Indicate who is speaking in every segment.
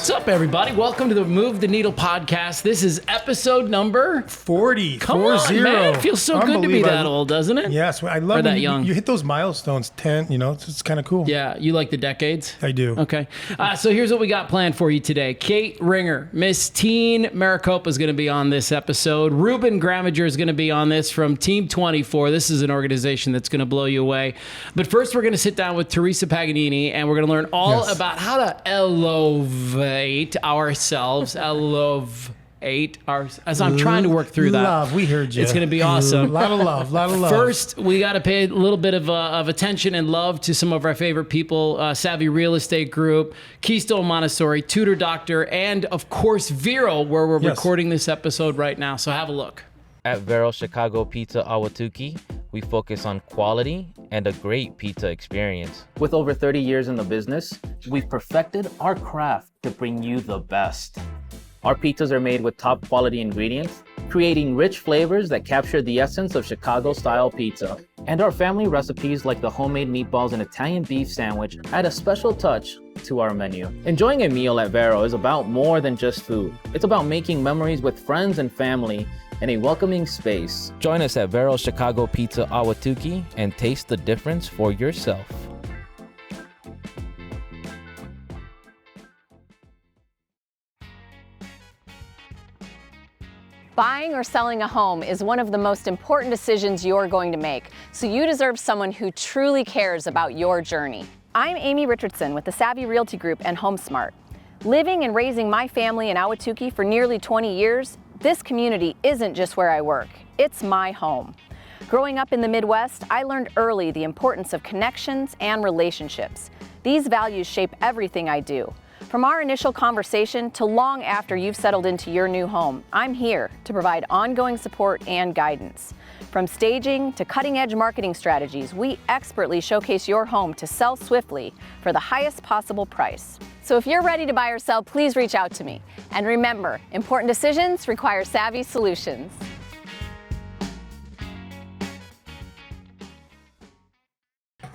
Speaker 1: What's up, everybody? Welcome to the Move the Needle podcast. This is episode number
Speaker 2: 40.
Speaker 1: Come on, man. It feels so good to be that old, doesn't it?
Speaker 2: Yes. I love
Speaker 1: that
Speaker 2: when
Speaker 1: young.
Speaker 2: you hit those milestones, 10, it's kind of cool.
Speaker 1: Yeah, you like the decades?
Speaker 2: I do.
Speaker 1: Okay. So here's what we got planned for you today. Kate Ringer, Miss Teen Maricopa is going to be on this episode. Ruben Gammage is going to be on this from Team 24. This is an organization that's going to blow you away. But first, we're going to sit down with Theresa Paganini, and we're going to learn all about how to elevate ourselves. As I'm trying to work through that.
Speaker 2: Love, we heard you.
Speaker 1: It's going to be awesome.
Speaker 2: A lot of love.
Speaker 1: First, we got to pay a little bit of attention and love to some of our favorite people, Savvy Real Estate Group, Keystone Montessori, Tutor Doctor, and of course, Vero, where we're recording this episode right now. So have a look.
Speaker 3: At Vero Chicago Pizza, Ahwatukee, we focus on quality and a great pizza experience.
Speaker 4: With over 30 years in the business, we've perfected our craft to bring you the best. Our pizzas are made with top quality ingredients, creating rich flavors that capture the essence of Chicago-style pizza. And our family recipes like the homemade meatballs and Italian beef sandwich add a special touch to our menu. Enjoying a meal at Vero is about more than just food. It's about making memories with friends and family in a welcoming space.
Speaker 3: Join us at Vero Chicago Pizza, Ahwatukee, and taste the difference for yourself.
Speaker 5: Buying or selling a home is one of the most important decisions you're going to make, so you deserve someone who truly cares about your journey. I'm Amy Richardson with the Savvy Realty Group and HomeSmart. Living and raising my family in Ahwatukee for nearly 20 years, this community isn't just where I work, it's my home. Growing up in the Midwest, I learned early the importance of connections and relationships. These values shape everything I do. From our initial conversation to long after you've settled into your new home, I'm here to provide ongoing support and guidance. From staging to cutting-edge marketing strategies, we expertly showcase your home to sell swiftly for the highest possible price. So if you're ready to buy or sell, please reach out to me. And remember, important decisions require savvy solutions.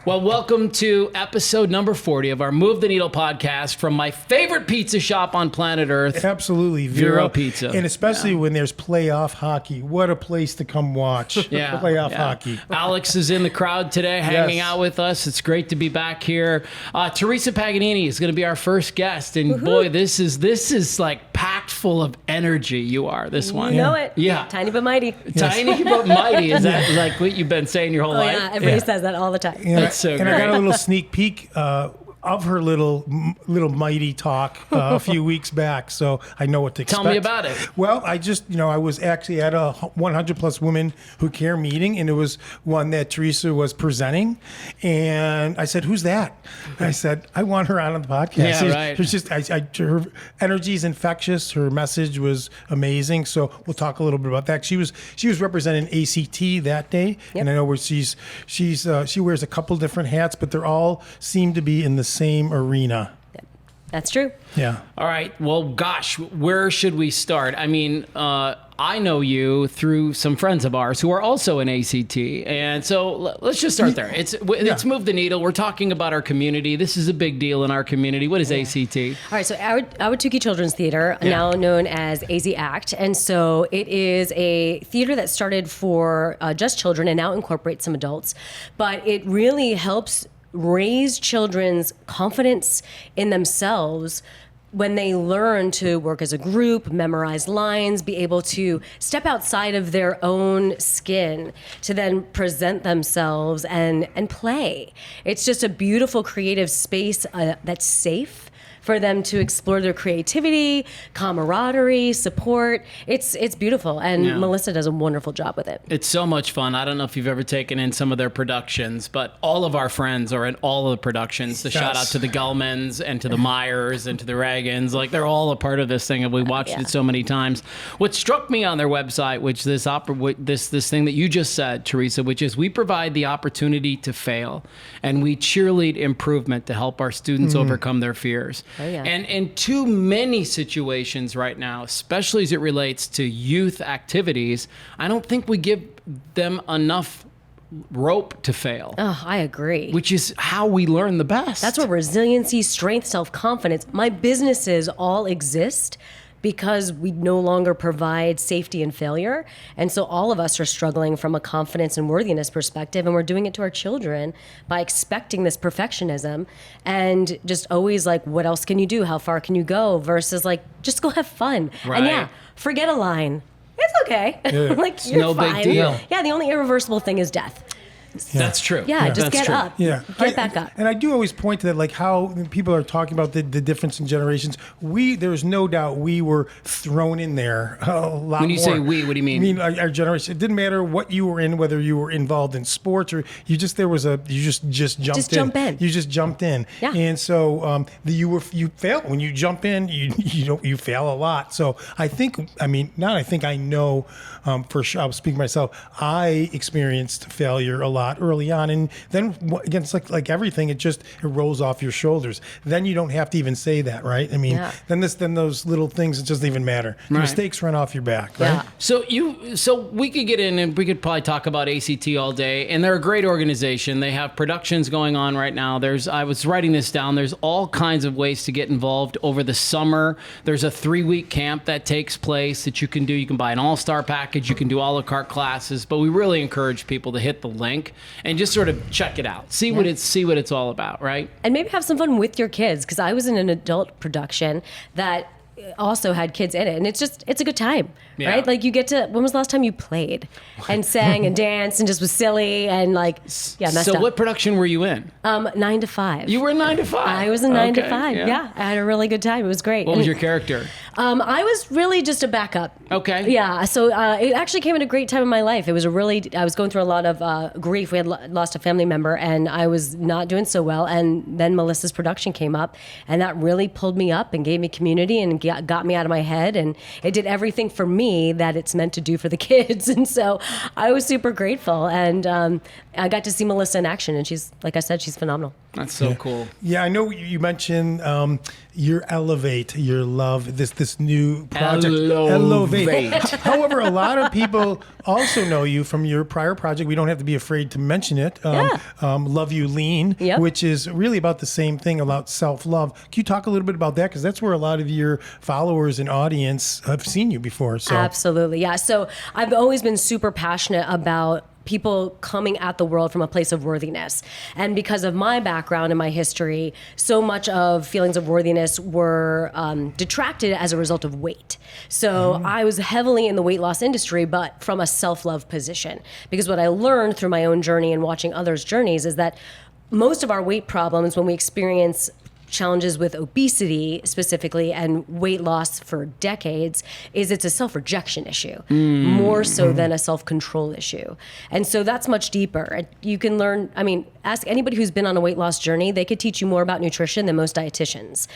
Speaker 1: Well, welcome to episode number 40 of our Move the Needle podcast from my favorite pizza shop on planet Earth.
Speaker 2: Absolutely.
Speaker 1: Vero Pizza.
Speaker 2: And especially when there's playoff hockey. What a place to come watch playoff hockey.
Speaker 1: Alex is in the crowd today hanging out with us. It's great to be back here. Theresa Paganini is going to be our first guest. And boy, this is like packed full of energy. You are, this one.
Speaker 6: You know it.
Speaker 1: Yeah.
Speaker 6: Tiny but mighty.
Speaker 1: Tiny but mighty. Is that like what you've been saying your whole life?
Speaker 6: Yeah, everybody says that all the time.
Speaker 1: That's so great.
Speaker 2: And I got a little sneak peek of her little mighty talk a few weeks back, so I know what to expect.
Speaker 1: Tell me about it.
Speaker 2: Well, I was actually at a 100 plus women who care meeting, and it was one that Theresa was presenting, and I said, "Who's that?" I said, "I want her on the podcast."
Speaker 1: Yeah, right.
Speaker 2: It's just her energy is infectious. Her message was amazing. So we'll talk a little bit about that. She was representing ACT that day, and I know where she wears a couple different hats, but they're all seem to be in the same arena.
Speaker 6: That's true.
Speaker 2: Yeah.
Speaker 1: All right. Well, gosh, where should we start? I mean, I know you through some friends of ours who are also in ACT. And so let's just start there. It's Move the Needle. We're talking about our community. This is a big deal in our community. What is ACT?
Speaker 6: All right. So Ahwatukee Children's Theater, now known as AZ ACT. And so it is a theater that started for just children and now incorporates some adults. But it really helps raise children's confidence in themselves when they learn to work as a group, memorize lines, be able to step outside of their own skin to then present themselves and play. It's just a beautiful creative space that's safe for them to explore their creativity, camaraderie, support. It's beautiful, and Melissa does a wonderful job with it.
Speaker 1: It's so much fun. I don't know if you've ever taken in some of their productions, but all of our friends are in all of the productions. The shout out to the Gellmans and to the Myers and to the Reagans. Like, they're all a part of this thing, and we watched it so many times. What struck me on their website, which this thing that you just said, Theresa, which is we provide the opportunity to fail, and we cheerlead improvement to help our students overcome their fears.
Speaker 6: Oh, yeah.
Speaker 1: And in too many situations right now, especially as it relates to youth activities, I don't think we give them enough rope to fail.
Speaker 6: Oh, I agree.
Speaker 1: Which is how we learn the best.
Speaker 6: That's where resiliency, strength, self-confidence, my businesses all exist because we no longer provide safety and failure. And so all of us are struggling from a confidence and worthiness perspective, and we're doing it to our children by expecting this perfectionism and just always like, what else can you do? How far can you go? Versus like, just go have fun.
Speaker 1: Right.
Speaker 6: And yeah, forget a line. It's okay.
Speaker 2: Yeah.
Speaker 6: Like, you're
Speaker 1: no
Speaker 6: fine.
Speaker 1: big deal.
Speaker 6: Yeah, the only irreversible thing is death.
Speaker 1: That's true.
Speaker 6: Yeah, just
Speaker 1: That's
Speaker 6: get
Speaker 1: true.
Speaker 6: up.
Speaker 2: Yeah.
Speaker 6: Get back up.
Speaker 2: And I do always point to that, like how people are talking about the difference in generations. There's no doubt we were thrown in there a lot
Speaker 1: When you
Speaker 2: more.
Speaker 1: say we, what do you mean?
Speaker 2: I mean, our generation, it didn't matter what you were in, whether you were involved in sports or you just jumped
Speaker 6: Just jump in.
Speaker 2: You just jumped in.
Speaker 6: Yeah.
Speaker 2: And so you fail. When you jump in, you fail a lot. So I know for sure, I'll speak myself, I experienced failure a lot early on. And then again, it's like everything, it rolls off your shoulders. Then you don't have to even say that, right? I mean, then those little things, it doesn't even matter. The
Speaker 1: Right.
Speaker 2: mistakes run off your back, right?
Speaker 6: Yeah.
Speaker 1: So we could get in and we could probably talk about ACT all day, and they're a great organization. They have productions going on right now. I was writing this down. There's all kinds of ways to get involved over the summer. There's a 3-week camp that takes place that you can do. You can buy an all-star package. You can do a la carte classes, but we really encourage people to hit the link and just sort of check it out. See what it's all about, right?
Speaker 6: And maybe have some fun with your kids, because I was in an adult production that also had kids in it, and it's a good time, right? Like you get to, when was the last time you played and sang and danced and just was silly and like, messed
Speaker 1: So
Speaker 6: up.
Speaker 1: what production were you in?
Speaker 6: 9 to 5.
Speaker 1: You were in 9 to 5.
Speaker 6: I was in 9 to
Speaker 1: Okay,
Speaker 6: 5. Yeah. I had a really good time. It was great.
Speaker 1: What was your character?
Speaker 6: I was really just a backup.
Speaker 1: Okay.
Speaker 6: Yeah. So it actually came at a great time in my life. I was going through a lot of grief. We had lost a family member, and I was not doing so well. And then Melissa's production came up, and that really pulled me up and gave me community and got me out of my head. And it did everything for me that it's meant to do for the kids. And so I was super grateful. And I got to see Melissa in action, and she's, like I said, she's phenomenal.
Speaker 1: That's so cool.
Speaker 2: Yeah, I know you mentioned your Elevate, your love, this new project.
Speaker 1: Elevate.
Speaker 2: However, a lot of people also know you from your prior project. We don't have to be afraid to mention it. Love You Lean, which is really about the same thing, about self-love. Can you talk a little bit about that? Because that's where a lot of your followers and audience have seen you before. So.
Speaker 6: Absolutely, yeah. So I've always been super passionate about people coming at the world from a place of worthiness. And because of my background and my history, so much of feelings of worthiness were detracted as a result of weight. So I was heavily in the weight loss industry, but from a self-love position. Because what I learned through my own journey and watching others' journeys is that most of our weight problems, when we experience challenges with obesity specifically and weight loss for decades, is it's a self-rejection issue more so than a self-control issue. And so that's much deeper. You can learn, ask anybody who's been on a weight loss journey, they could teach you more about nutrition than most dietitians.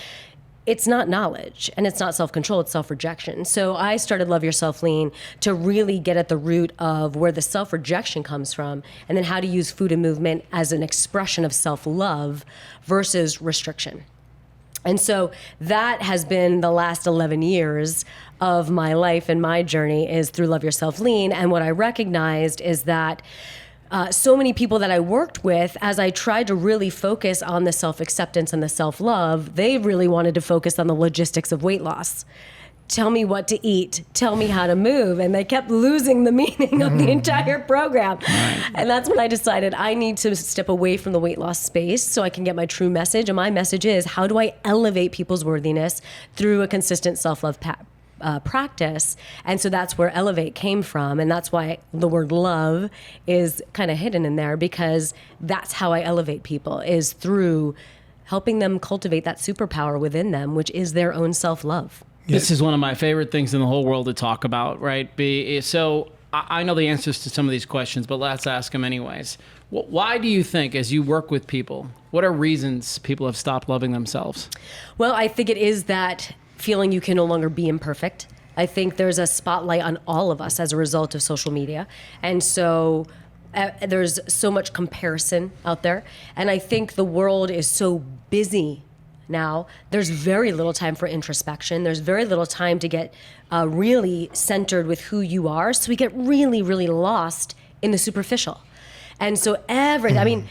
Speaker 6: It's not knowledge and it's not self-control, it's self-rejection. So I started Love Yourself Lean to really get at the root of where the self-rejection comes from, and then how to use food and movement as an expression of self-love versus restriction. And so that has been the last 11 years of my life and my journey is through Love Yourself Lean. And what I recognized is that so many people that I worked with, as I tried to really focus on the self-acceptance and the self-love, they really wanted to focus on the logistics of weight loss. Tell me what to eat, tell me how to move. And they kept losing the meaning of the entire program. And that's when I decided I need to step away from the weight loss space so I can get my true message. And my message is, how do I elevate people's worthiness through a consistent self-love practice? And so that's where Elevate came from. And that's why the word love is kind of hidden in there, because that's how I elevate people, is through helping them cultivate that superpower within them, which is their own self-love.
Speaker 1: This is one of my favorite things in the whole world to talk about, right? So I know the answers to some of these questions, but let's ask them anyways. Why do you think, as you work with people, what are reasons people have stopped loving themselves?
Speaker 6: Well, I think it is that feeling you can no longer be imperfect. I think there's a spotlight on all of us as a result of social media. And so there's so much comparison out there. And I think the world is so busy now. There's very little time for introspection. There's very little time to get really centered with who you are. So we get really, really lost in the superficial. And so I mean,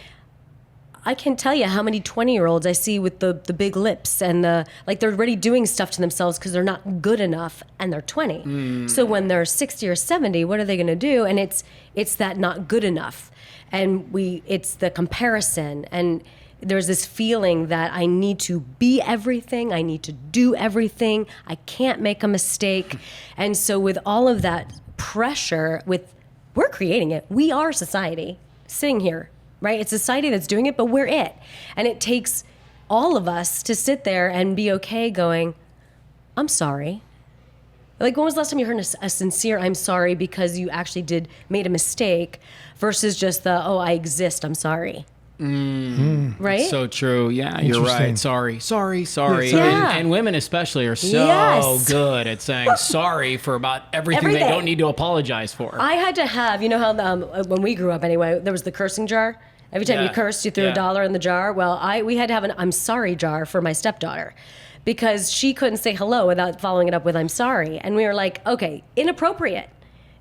Speaker 6: I can't tell you how many 20-year-olds I see with the big lips and they're already doing stuff to themselves because they're not good enough and they're 20. So when they're 60 or 70, what are they going to do? And it's that not good enough. And it's the comparison. And there's this feeling that I need to be everything. I need to do everything. I can't make a mistake. And so with all of that pressure, we're creating it. We are society sitting here. Right? It's society that's doing it, but we're it. And it takes all of us to sit there and be okay going, I'm sorry. Like, when was the last time you heard a sincere I'm sorry because you actually made a mistake versus just I exist, I'm sorry. Right?
Speaker 1: So true. Yeah, you're right. Sorry.
Speaker 6: Yeah.
Speaker 1: And women especially are so good at saying sorry for about everything they don't need to apologize for.
Speaker 6: I had to have, you know how when we grew up anyway, there was the cursing jar. Every time you cursed, you threw $1 in the jar. Well, we had to have an I'm sorry jar for my stepdaughter because she couldn't say hello without following it up with I'm sorry. And we were like, okay, inappropriate.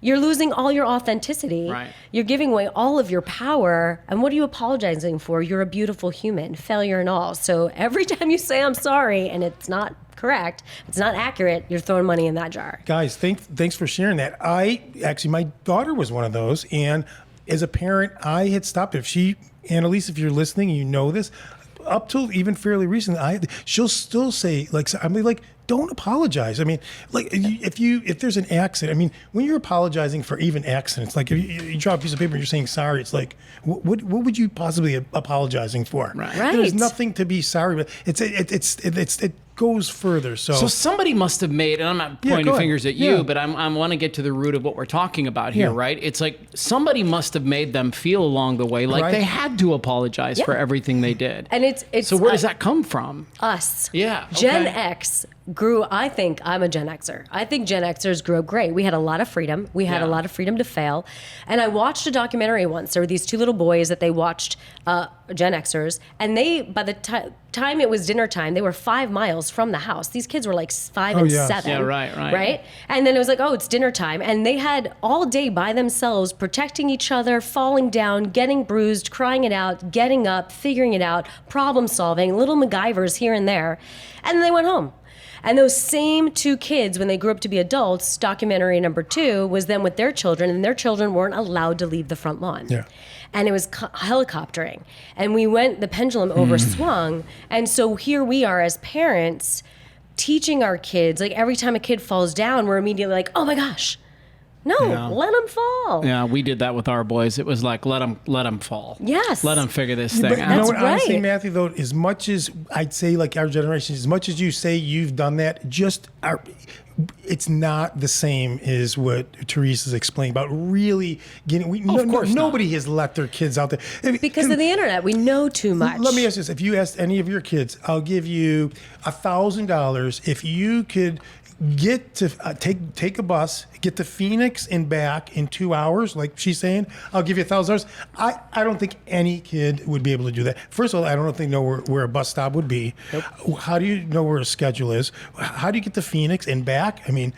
Speaker 6: You're losing all your authenticity.
Speaker 1: Right.
Speaker 6: You're giving away all of your power. And what are you apologizing for? You're a beautiful human, failure and all. So every time you say I'm sorry and it's not correct, it's not accurate, you're throwing money in that jar.
Speaker 2: Guys, thanks for sharing that. My daughter was one of those, and as a parent, I had stopped. Annalise, if you're listening, you know this, up till even fairly recently, she'll still say, don't apologize. I mean, if there's an accident, I mean, when you're apologizing for even accidents, like if you drop a piece of paper and you're saying sorry, it's like, what would you possibly be apologizing for?
Speaker 6: Right.
Speaker 2: There's nothing to be sorry about. It goes further. So
Speaker 1: somebody must have made, and I'm not pointing fingers at you, but I want to get to the root of what we're talking about here, right? It's like somebody must have made them feel along the way like they had to apologize for everything they did.
Speaker 6: And it's
Speaker 1: so where does that come from?
Speaker 6: Us.
Speaker 1: Yeah.
Speaker 6: Gen X grew, I think I'm a Gen Xer. I think Gen Xers grew up great. We had a lot of freedom. We had a lot of freedom to fail. And I watched a documentary once. There were these two little boys that they watched, Gen Xers, and by the time it was dinner time, they were 5 miles from the house. These kids were like 5 and 7.
Speaker 1: Yeah, right.
Speaker 6: And then it was like, it's dinner time. And they had all day by themselves, protecting each other, falling down, getting bruised, crying it out, getting up, figuring it out, problem solving, little MacGyvers here and there. And then they went home. And those same two kids, when they grew up to be adults, documentary number 2 was them with their children, and their children weren't allowed to leave the front lawn. Yeah. And it was helicoptering. And the pendulum overswung. And so here we are as parents teaching our kids, like every time a kid falls down, we're immediately like, oh my gosh. No, let them fall.
Speaker 1: Yeah, we did that with our boys. It was like, let them fall.
Speaker 6: Yes.
Speaker 1: Let them figure this thing out.
Speaker 2: You know what, honestly, Matthew, though, as much as I'd say, like our generation, as much as you say you've done that, it's not the same as what Theresa's explained about really getting. Nobody has let their kids out there
Speaker 6: because of the internet. We know too much.
Speaker 2: Let me ask this: if you asked any of your kids, I'll give you $1,000 if you could get to take a bus, get to Phoenix and back in 2 hours, like she's saying, I'll give you $1,000. I don't think any kid would be able to do that. First of all, I don't think know where a bus stop would be. Nope. How do you know where a schedule is? How do you get to Phoenix and back? I mean,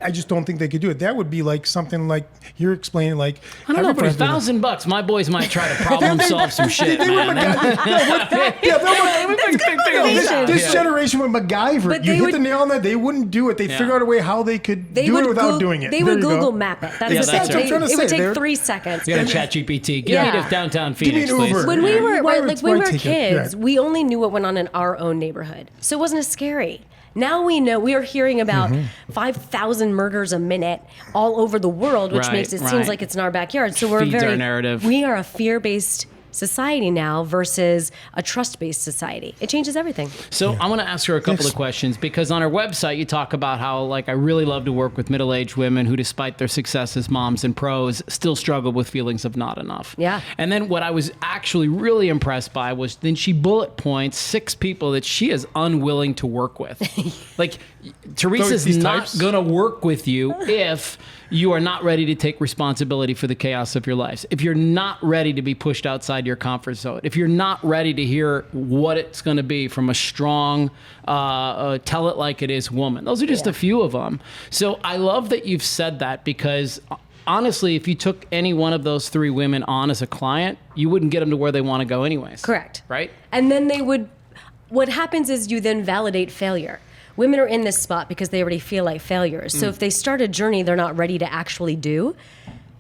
Speaker 2: I just don't think they could do it. That would be like something like you're explling. Like
Speaker 1: I don't know, for $1,000, my boys might try to problem solve some shit.
Speaker 2: This generation with MacGyver,
Speaker 6: but
Speaker 2: you hit the nail on that. They wouldn't do it. They'd figure out a way how they could do it without doing it.
Speaker 6: They would Google map it.
Speaker 1: That's what I'm
Speaker 2: trying to say.
Speaker 6: It would take 3 seconds.
Speaker 1: You got to ChatGPT. Give me to downtown Phoenix,
Speaker 2: give me an Uber.
Speaker 1: please.
Speaker 6: When we were kids, we only knew what went on in our own neighborhood, so it wasn't as scary. Now we know, we are hearing about 5,000 murders a minute all over the world, which makes it seems like it's in our backyard. So
Speaker 1: Feeds our narrative.
Speaker 6: We are a fear-based society now versus a trust-based society. It changes everything.
Speaker 1: So I want to ask her a couple of questions, because on our website you talk about how, like, I really love to work with middle-aged women who, despite their success as moms and pros, still struggle with feelings of not enough.
Speaker 6: Yeah.
Speaker 1: And then what I was actually really impressed by was then she bullet points 6 people that she is unwilling to work with. Like, Theresa's not going to work with you if you are not ready to take responsibility for the chaos of your lives. If you're not ready to be pushed outside your comfort zone, if you're not ready to hear what it's going to be from a strong, tell it like it is woman. Those are just a few of them. So I love that you've said that, because honestly, if you took any one of those 3 women on as a client, you wouldn't get them to where they want to go anyways.
Speaker 6: Correct.
Speaker 1: Right?
Speaker 6: And then what happens is you then validate failure. Women are in this spot because they already feel like failures. So if they start a journey they're not ready to actually do,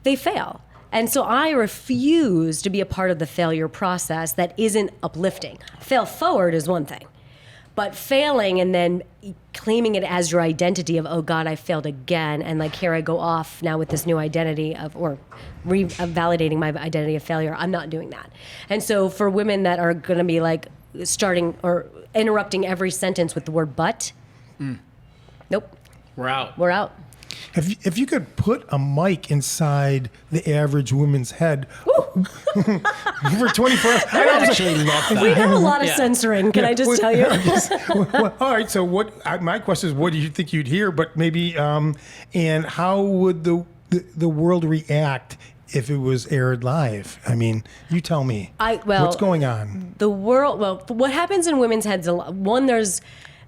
Speaker 6: they fail. And so I refuse to be a part of the failure process that isn't uplifting. Fail forward is one thing. But failing and then claiming it as your identity of, oh God, I failed again, and like here I go off now with this new identity of validating my identity of failure, I'm not doing that. And so for women that are going to be like starting or interrupting every sentence with the word but, nope.
Speaker 1: We're out.
Speaker 6: We're out.
Speaker 2: If you could put a mic inside the average woman's head for 24 hours,
Speaker 1: I actually love that.
Speaker 6: We have a lot of censoring, can I just tell you?
Speaker 2: Well, all right. So my question is, what do you think you'd hear? But maybe, and how would the world react if it was aired live? I mean, you tell me. What's going on?
Speaker 6: The world. Well, what happens in women's heads? One, there's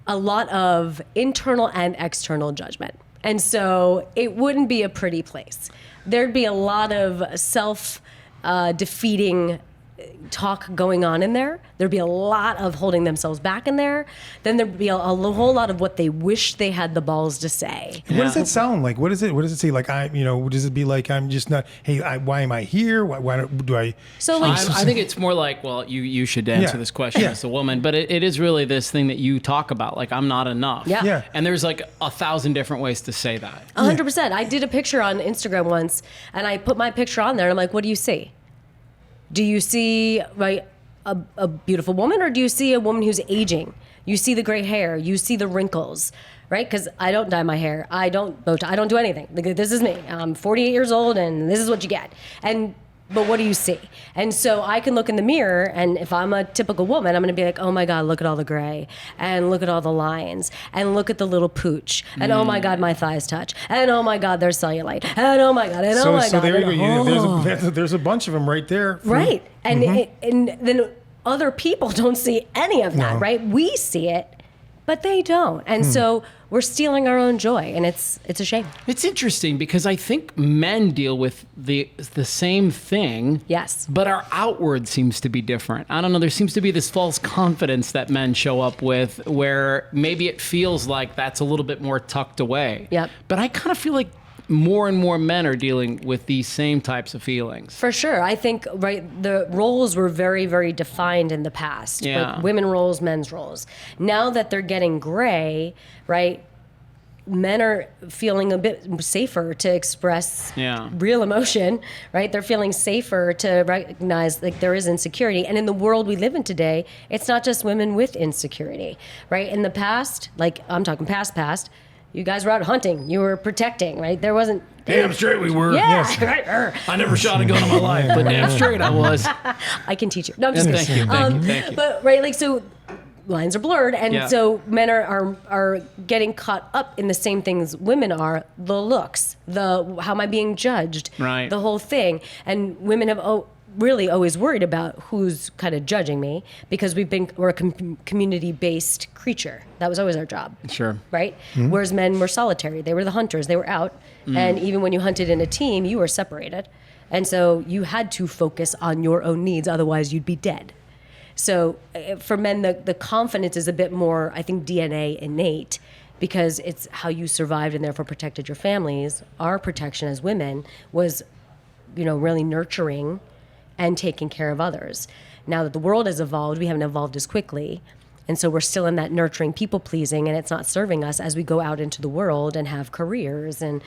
Speaker 6: a lot of internal and external judgment. And so it wouldn't be a pretty place. There'd be a lot of self-defeating talk going on in there. There'd be a lot of holding themselves back in there. Then there'd be a whole lot of what they wish they had the balls to say.
Speaker 2: What does it sound like? What does it say? Like, does it be like, I'm just not, hey, why am I here? Why do I?
Speaker 6: So like,
Speaker 1: I think it's more like, well, you should answer this question as a woman, but it is really this thing that you talk about, like, I'm not enough.
Speaker 6: Yeah.
Speaker 1: And there's like 1,000 different ways to say that.
Speaker 6: 100%. I did a picture on Instagram once, and I put my picture on there, and I'm like, what do you see? Do you see a beautiful woman, or do you see a woman who's aging? You see the gray hair, you see the wrinkles, right? Because I don't dye my hair, I don't do anything. This is me. I'm 48 years old, and this is what you get. But what do you see? And so I can look in the mirror, and if I'm a typical woman, I'm going to be like, oh my God, look at all the gray, and look at all the lines, and look at the little pooch, and oh my God, my thighs touch, and oh my God, there's cellulite, and oh my God, and oh my God.
Speaker 2: So there you go. There's a bunch of them right there.
Speaker 6: Right. And and then other people don't see any of that, right? We see it, but they don't. And so we're stealing our own joy, and it's a shame.
Speaker 1: It's interesting because I think men deal with the same thing.
Speaker 6: Yes.
Speaker 1: But our outward seems to be different. I don't know. There seems to be this false confidence that men show up with where maybe it feels like that's a little bit more tucked away.
Speaker 6: Yep.
Speaker 1: But I kind of feel like more and more men are dealing with these same types of feelings.
Speaker 6: For sure. I think, the roles were very, very defined in the past.
Speaker 1: Yeah.
Speaker 6: Like women roles, men's roles. Now that they're getting gray, right, men are feeling a bit safer to express real emotion, right? They're feeling safer to recognize like there is insecurity. And in the world we live in today, it's not just women with insecurity, right? In the past, like I'm talking past, you guys were out hunting. You were protecting, right? There wasn't...
Speaker 1: Damn straight we were.
Speaker 6: Yeah.
Speaker 1: Yes. I never shot a gun in my life, but damn straight I was.
Speaker 6: I can teach you. No, I'm just kidding.
Speaker 1: Thank you.
Speaker 6: But, so lines are blurred, and so men are getting caught up in the same things women are, the looks, how am I being judged,
Speaker 1: right?
Speaker 6: The whole thing. And women have really always worried about who's kind of judging me because we're a community-based creature. That was always our job.
Speaker 1: Sure.
Speaker 6: Right? Mm-hmm. Whereas men were solitary. They were the hunters. They were out. And even when you hunted in a team, you were separated. And so you had to focus on your own needs. Otherwise, you'd be dead. So for men, the confidence is a bit more, I think, DNA innate because it's how you survived and therefore protected your families. Our protection as women was, really nurturing and taking care of others. Now that the world has evolved, we haven't evolved as quickly. And so we're still in that nurturing, people-pleasing, and it's not serving us as we go out into the world and have careers and,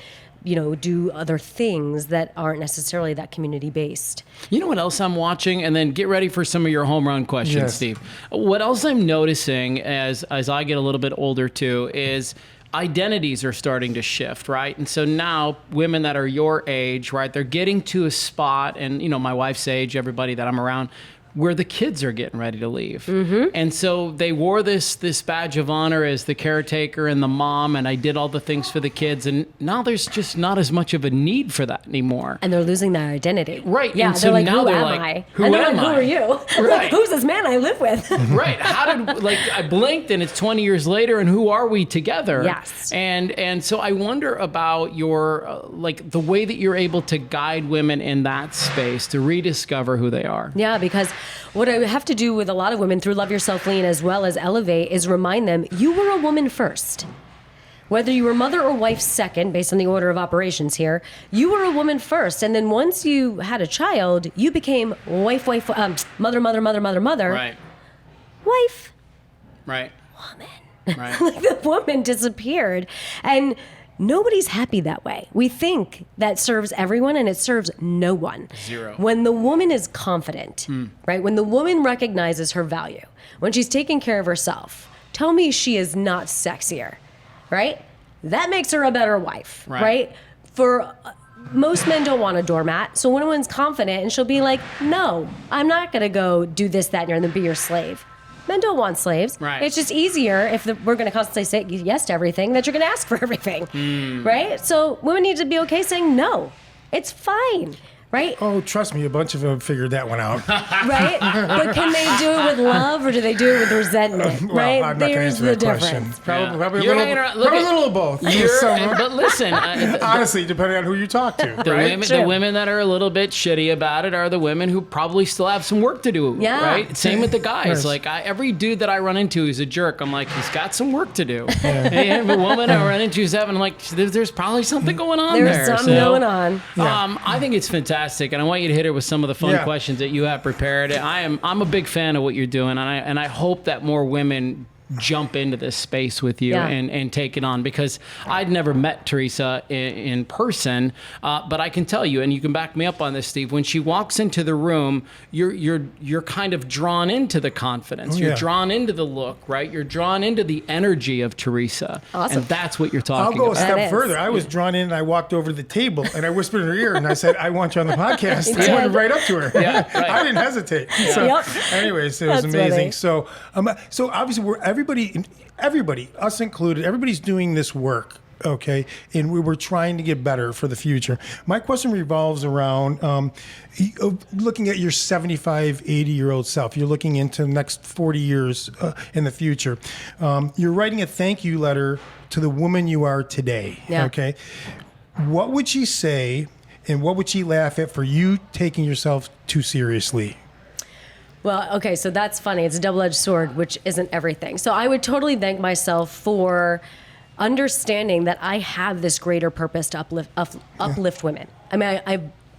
Speaker 6: do other things that aren't necessarily that community-based.
Speaker 1: You know what else I'm watching? And then get ready for some of your home run questions, Steve. What else I'm noticing as I get a little bit older too is identities are starting to shift, right? And so now women that are your age, right, they're getting to a spot, and my wife's age, everybody that I'm around, where the kids are getting ready to leave. And so they wore this badge of honor as the caretaker and the mom, and I did all the things for the kids, and now there's just not as much of a need for that anymore.
Speaker 6: And they're losing their identity.
Speaker 1: Right.
Speaker 6: Yeah,
Speaker 1: and
Speaker 6: they're
Speaker 1: so
Speaker 6: like,
Speaker 1: now
Speaker 6: who
Speaker 1: they're
Speaker 6: am
Speaker 1: like,
Speaker 6: I?
Speaker 1: who
Speaker 6: And they're
Speaker 1: am
Speaker 6: like,
Speaker 1: I?
Speaker 6: who are you?
Speaker 1: Right.
Speaker 6: Who's this man I live with?
Speaker 1: Right. How did, like, I blinked and it's 20 years later, and who are we together?
Speaker 6: Yes.
Speaker 1: And so I wonder about your, like, the way that you're able to guide women in that space to rediscover who they are.
Speaker 6: Yeah, because what I have to do with a lot of women through Love Yourself Lean as well as Elevate is remind them you were a woman first. Whether you were mother or wife second, based on the order of operations here, you were a woman first. And then once you had a child, you became mother.
Speaker 1: Right.
Speaker 6: Wife.
Speaker 1: Right.
Speaker 6: Woman.
Speaker 1: Right.
Speaker 6: Like the woman disappeared. And nobody's happy that way. We think that serves everyone and it serves no one.
Speaker 1: Zero.
Speaker 6: When the woman is confident, right? When the woman recognizes her value, when she's taking care of herself, tell me she is not sexier, right? That makes her a better wife, right? For most men don't want a doormat. So when a woman's confident and she'll be like, no, I'm not going to go do this, that, and be your slave. Men don't want slaves.
Speaker 1: Right.
Speaker 6: It's just easier if we're going to constantly say yes to everything that you're going to ask for everything, right? So women need to be okay saying no. It's fine, right?
Speaker 2: Oh, trust me, a bunch of them figured that one out.
Speaker 6: Right? But can they do it with love or do they do it with resentment?
Speaker 2: Well,
Speaker 6: right?
Speaker 2: I'm not going to
Speaker 6: There's
Speaker 2: answer
Speaker 6: the
Speaker 2: that question.
Speaker 6: difference.
Speaker 2: Probably
Speaker 1: You're
Speaker 2: a
Speaker 1: hanging
Speaker 2: little,
Speaker 1: around- look
Speaker 2: probably
Speaker 1: at-
Speaker 2: a little of both.
Speaker 1: But listen,
Speaker 2: Honestly, depending on who you talk to.
Speaker 1: the women that are a little bit shitty about it are the women who probably still have some work to do.
Speaker 6: Yeah.
Speaker 1: Right? Same with the guys.
Speaker 2: Yes.
Speaker 1: Like every dude that I run into who's a jerk, I'm like, he's got some work to do. And the woman I run into who's having, like, there's probably something going on there.
Speaker 6: There's something going on.
Speaker 1: I think it's fantastic, and I want you to hit her with some of the fun questions that you have prepared. I'm a big fan of what you're doing, and I hope that more women jump into this space with you and take it on, because I'd never met Theresa in person, but I can tell you, and you can back me up on this, Steve, when she walks into the room, you're kind of drawn into the confidence. You're drawn into the look, right? You're drawn into the energy of Theresa. Awesome. And that's what you're talking
Speaker 2: I'll go a
Speaker 1: about.
Speaker 2: step further. I was drawn in and I walked over to the table and I whispered in her ear and I said, I want you on the podcast. I went right up to her.
Speaker 1: Yeah, right.
Speaker 2: I didn't hesitate. So, anyways, it was amazing. So obviously everybody, us included, everybody's doing this work. Okay, and we were trying to get better for the future. My question revolves around looking at your 75, 80-year-old self. You're looking into the next 40 years in the future. You're writing a thank you letter to the woman you are today.
Speaker 6: Yeah.
Speaker 2: Okay, what would she say, and what would she laugh at for you taking yourself too seriously?
Speaker 6: Well, okay, so that's funny. It's a double-edged sword, which isn't everything. So I would totally thank myself for understanding that I have this greater purpose to uplift women. I mean,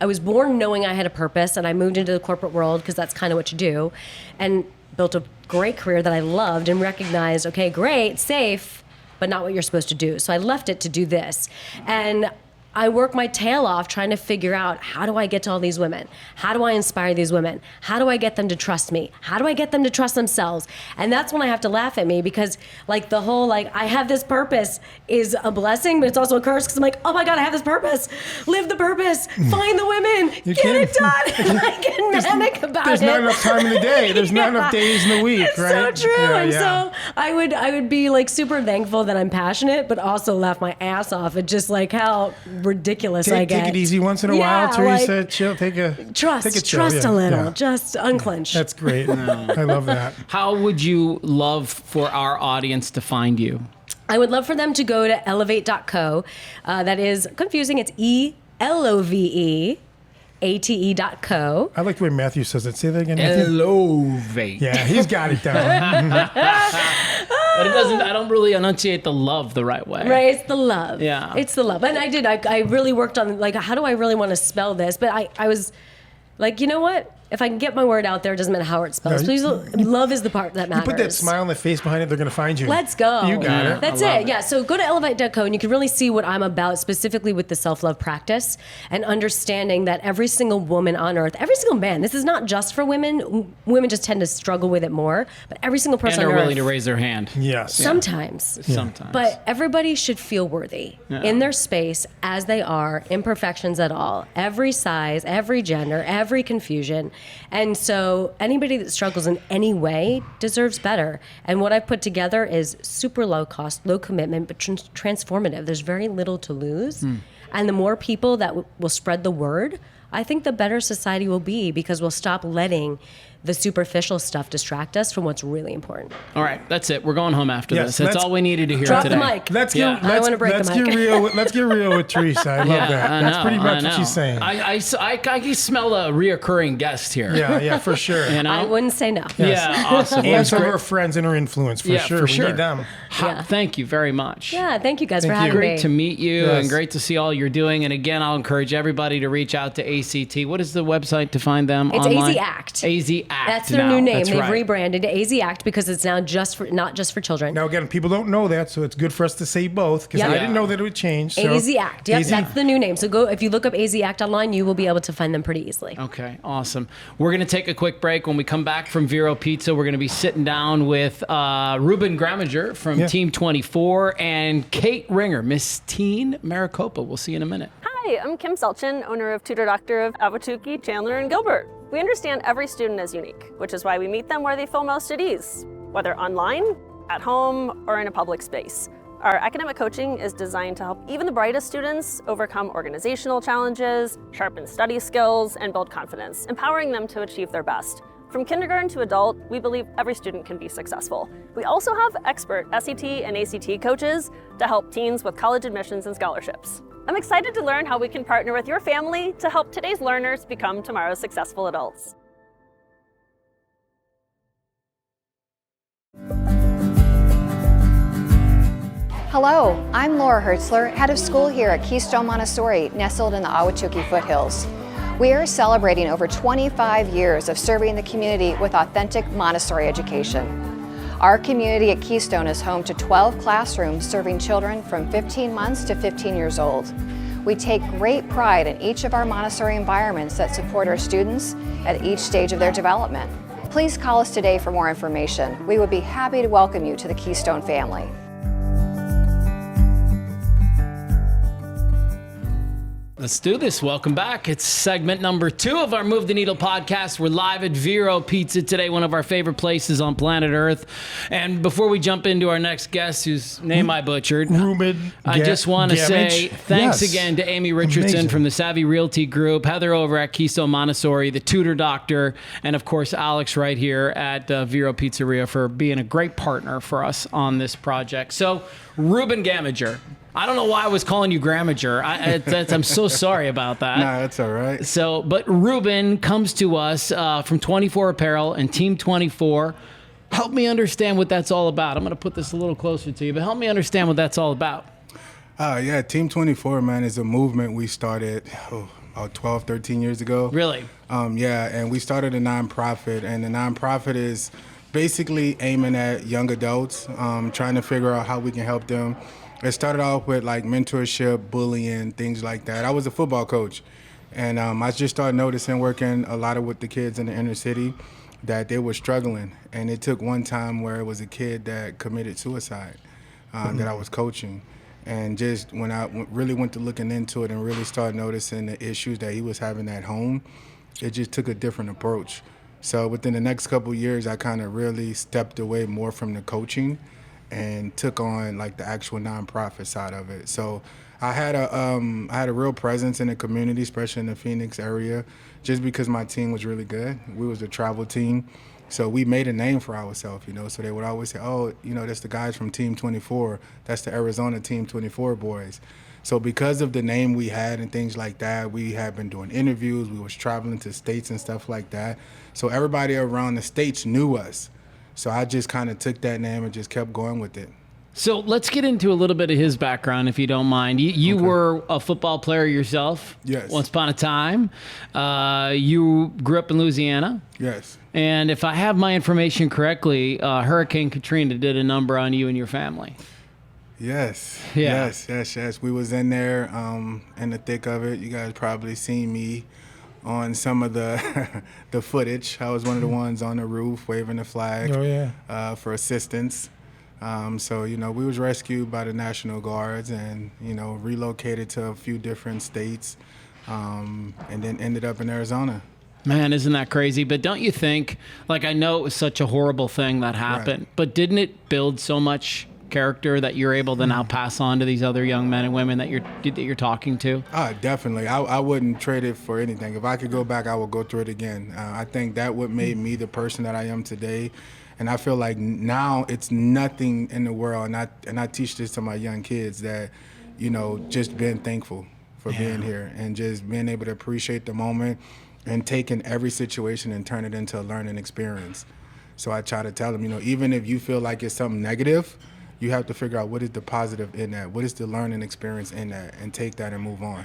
Speaker 6: I was born knowing I had a purpose, and I moved into the corporate world because that's kind of what you do, and built a great career that I loved and recognized, okay, great, safe, but not what you're supposed to do. So I left it to do this. And I work my tail off trying to figure out, how do I get to all these women? How do I inspire these women? How do I get them to trust me? How do I get them to trust themselves? And that's when I have to laugh at me, because like the whole, like, I have this purpose is a blessing, but it's also a curse, because I'm like, oh my God, I have this purpose. Live the purpose. Find the women. Get it done. And I get manic about
Speaker 2: There's
Speaker 6: it.
Speaker 2: not enough time in the day. There's not enough days in the week,
Speaker 6: It's
Speaker 2: right?
Speaker 6: so true.
Speaker 2: Yeah,
Speaker 6: and
Speaker 2: yeah.
Speaker 6: so I would be like super thankful that I'm passionate, but also laugh my ass off at just like how ridiculous I get.
Speaker 2: Take it easy once in a while, Theresa. Chill. Take a chill,
Speaker 6: Trust a little.
Speaker 2: yeah.
Speaker 6: Just unclench.
Speaker 2: That's great. I love that.
Speaker 1: How would you love for our audience to find you?
Speaker 6: I would love for them to go to elevate.co. That is confusing. It's ELOVEATE.co.
Speaker 2: I like the way Matthew says it. Say that again, Matthew.
Speaker 1: Elevate.
Speaker 2: Yeah, he's got it down.
Speaker 1: But it doesn't, I don't really enunciate the love the right way.
Speaker 6: Right, it's the love.
Speaker 1: Yeah.
Speaker 6: It's the love. And I really worked on, like, how do I really want to spell this? But I was like, you know what? If I can get my word out there, it doesn't matter how it's spelled.
Speaker 2: No,
Speaker 6: Please, love is the part that matters.
Speaker 2: You put that smile on the face behind it, they're going to find you.
Speaker 6: Let's go.
Speaker 2: You got it.
Speaker 6: That's it. Yeah. So go to elevate.co and you can really see what I'm about, specifically with the self-love practice and understanding that every single woman on earth, every single man, this is not just for women. Women just tend to struggle with it more, but every single person
Speaker 1: And
Speaker 6: on
Speaker 1: are
Speaker 6: earth.
Speaker 1: willing to raise their hand.
Speaker 2: Yes.
Speaker 6: Sometimes.
Speaker 1: Sometimes.
Speaker 6: But everybody should feel worthy in their space as they are, imperfections at all, every size, every gender, every confusion. And so anybody that struggles in any way deserves better. And what I've put together is super low cost, low commitment, but transformative. There's very little to lose. And the more people that will spread the word, I think the better society will be, because we'll stop letting the superficial stuff distract us from what's really important.
Speaker 1: All right, that's it. We're going home after
Speaker 2: Yes,
Speaker 1: this. That's all we needed to hear
Speaker 6: Drop
Speaker 1: today.
Speaker 6: the mic.
Speaker 2: Let's
Speaker 1: Yeah.
Speaker 2: get,
Speaker 6: I
Speaker 2: let's,
Speaker 6: wanna break
Speaker 2: let's
Speaker 6: the
Speaker 2: get
Speaker 6: mic.
Speaker 2: real. Let's get real with Theresa. I love that.
Speaker 1: I
Speaker 2: That's
Speaker 1: know,
Speaker 2: pretty much
Speaker 1: I
Speaker 2: what she's
Speaker 1: know.
Speaker 2: saying.
Speaker 1: I can smell a reoccurring guest here.
Speaker 2: Yeah, for sure.
Speaker 1: You know?
Speaker 6: I wouldn't say no.
Speaker 1: Yeah, awesome.
Speaker 2: And
Speaker 1: Well,
Speaker 2: some of
Speaker 1: great.
Speaker 2: her friends and her influence, for
Speaker 1: Yeah,
Speaker 2: sure.
Speaker 1: for
Speaker 2: We
Speaker 1: sure.
Speaker 2: need them.
Speaker 6: Yeah.
Speaker 1: Thank you very much.
Speaker 6: Yeah, thank you guys for
Speaker 2: Thank
Speaker 6: having
Speaker 2: you.
Speaker 6: me.
Speaker 1: Great to meet you
Speaker 2: Yes.
Speaker 1: and great to see all you're doing. And again, I'll encourage everybody to reach out to ACT. What is the website to find them
Speaker 6: It's
Speaker 1: online?
Speaker 6: AZ Act.
Speaker 1: AZ Act.
Speaker 6: That's their
Speaker 1: now.
Speaker 6: new name.
Speaker 1: That's
Speaker 6: They've
Speaker 1: right.
Speaker 6: rebranded to AZ Act because it's now not just for children.
Speaker 2: Now, again, people don't know that, so it's good for us to say both, because
Speaker 6: Yeah.
Speaker 2: I didn't know that it would change. So
Speaker 6: AZ Act. Yep,
Speaker 2: AZ
Speaker 6: that's the new name. So if you look up AZ Act online, you will be able to find them pretty easily.
Speaker 1: Okay, awesome. We're going to take a quick break. When we come back from Vero Pizza, we're going to be sitting down with Ruben Gammage from
Speaker 2: Yeah.
Speaker 1: Team 24 and Kate Ringer, Miss Teen Maricopa. We'll see you in a minute.
Speaker 7: Hi, I'm Kim Selchin, owner of Tutor Doctor of Ahwatukee, Chandler, and Gilbert. We understand every student is unique, which is why we meet them where they feel most at ease, whether online, at home, or in a public space. Our academic coaching is designed to help even the brightest students overcome organizational challenges, sharpen study skills, and build confidence, empowering them to achieve their best. From kindergarten to adult, we believe every student can be successful. We also have expert SAT and ACT coaches to help teens with college admissions and scholarships. I'm excited to learn how we can partner with your family to help today's learners become tomorrow's successful adults.
Speaker 8: Hello, I'm Laura Hertzler, head of school here at Keystone Montessori, nestled in the Ahwatukee foothills. We are celebrating over 25 years of serving the community with authentic Montessori education. Our community at Keystone is home to 12 classrooms serving children from 15 months to 15 years old. We take great pride in each of our Montessori environments that support our students at each stage of their development. Please call us today for more information. We would be happy to welcome you to the Keystone family.
Speaker 1: Let's do this. Welcome back. It's segment number 2 of our Move the Needle podcast. We're live at Vero Pizza today, one of our favorite places on planet Earth. And before we jump into our next guest, whose name I butchered,
Speaker 2: Ruben
Speaker 1: I just want to say
Speaker 2: Gammage.
Speaker 1: thanks
Speaker 2: Yes.
Speaker 1: again to Amy Richardson
Speaker 2: Amazing.
Speaker 1: from the Savvy Realty Group, Heather over at Keystone Montessori, the Tutor Doctor, and of course Alex right here at Vero Pizzeria for being a great partner for us on this project. So, Ruben Gammage. I don't know why I was calling you Grammager. I'm so sorry about that.
Speaker 9: Nah, that's all right.
Speaker 1: So, but Ruben comes to us from 24 Apparel and Team 24. Help me understand what that's all about. I'm going to put this a little closer to you, but help me understand what that's all about.
Speaker 9: Yeah, Team 24, man, is a movement we started about 12, 13 years ago.
Speaker 1: Really?
Speaker 9: Yeah, and we started a nonprofit, and the nonprofit is basically aiming at young adults, trying to figure out how we can help them. It started off with like mentorship, bullying, things like that. I was a football coach, and I just started noticing working a lot with the kids in the inner city that they were struggling. And it took one time where it was a kid that committed suicide that I was coaching. And just when I really went to looking into it and really started noticing the issues that he was having at home, it just took a different approach. So within the next couple of years, I kind of really stepped away more from the coaching and took on like the actual nonprofit side of it. So I had a real presence in the community, especially in the Phoenix area, just because my team was really good. We was a travel team, so we made a name for ourselves, you know. So they would always say, "Oh, you know, that's the guys from Team 24. That's the Arizona Team 24 boys." So because of the name we had and things like that, we had been doing interviews. We was traveling to states and stuff like that. So everybody around the states knew us. So I just kind of took that name and just kept going with it.
Speaker 1: So let's get into a little bit of his background, if you don't mind. You
Speaker 9: Okay.
Speaker 1: were a football player yourself.
Speaker 9: Yes.
Speaker 1: Once upon a time. You grew up in Louisiana.
Speaker 9: Yes.
Speaker 1: And if I have my information correctly, Hurricane Katrina did a number on you and your family.
Speaker 9: Yes.
Speaker 1: Yeah.
Speaker 9: Yes. We was in there in the thick of it. You guys probably seen me on some of the the footage. I was one of the ones on the roof waving the flag for assistance. So, you know, we was rescued by the National Guards and, you know, relocated to a few different states and then ended up in Arizona.
Speaker 1: Man, isn't that crazy? But don't you think, like, I know it was such a horrible thing that happened, but didn't it build so much character that you're able to now pass on to these other young men and women that you're talking to?
Speaker 9: Definitely. I wouldn't trade it for anything. If I could go back, I would go through it again. I think that what made me the person that I am today. And I feel like now it's nothing in the world. And I teach this to my young kids that, just being thankful for being here and just being able to appreciate the moment and taking every situation and turn it into a learning experience. So I try to tell them, even if you feel like it's something negative, you have to figure out what is the positive in that, what is the learning experience in that, and take that and move on.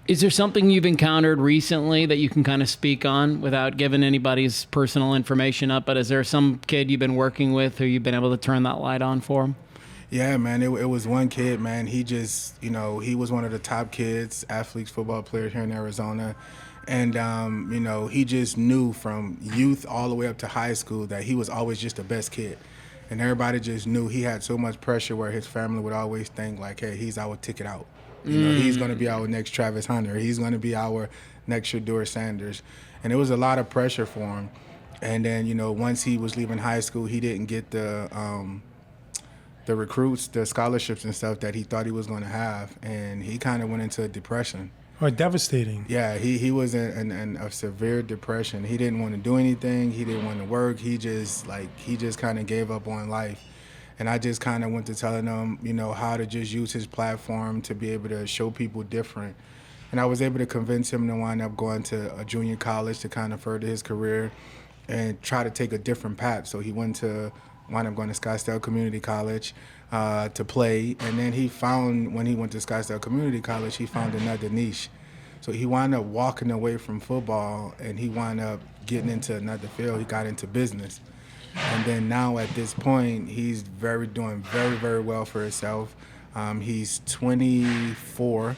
Speaker 1: Is there something you've encountered recently that you can kind of speak on without giving anybody's personal information up? But is there some kid you've been working with who you've been able to turn that light on for him?
Speaker 9: Yeah, man, it was one kid, man. He just, he was one of the top kids, athletes, football players here in Arizona. And, he just knew from youth all the way up to high school that he was always just the best kid. And everybody just knew he had so much pressure where his family would always think like, hey, he's our ticket out. He's going to be our next Travis Hunter. He's going to be our next Shedeur Sanders. And it was a lot of pressure for him. And then, once he was leaving high school, he didn't get the recruits, the scholarships and stuff that he thought he was going to have. And he kind of went into a depression.
Speaker 2: Oh, devastating.
Speaker 9: Yeah, he was in a severe depression. He didn't want to do anything. He didn't want to work. He just kind of gave up on life. And I just kind of went to telling him, how to just use his platform to be able to show people different. And I was able to convince him to wind up going to a junior college to kind of further his career and try to take a different path. So he wound up going to Scottsdale Community College to play. And then when he went to Scottsdale Community College, he found another niche. So he wound up walking away from football and he wound up getting into another field. He got into business. And then now at this point, he's doing very, very well for himself. He's 24.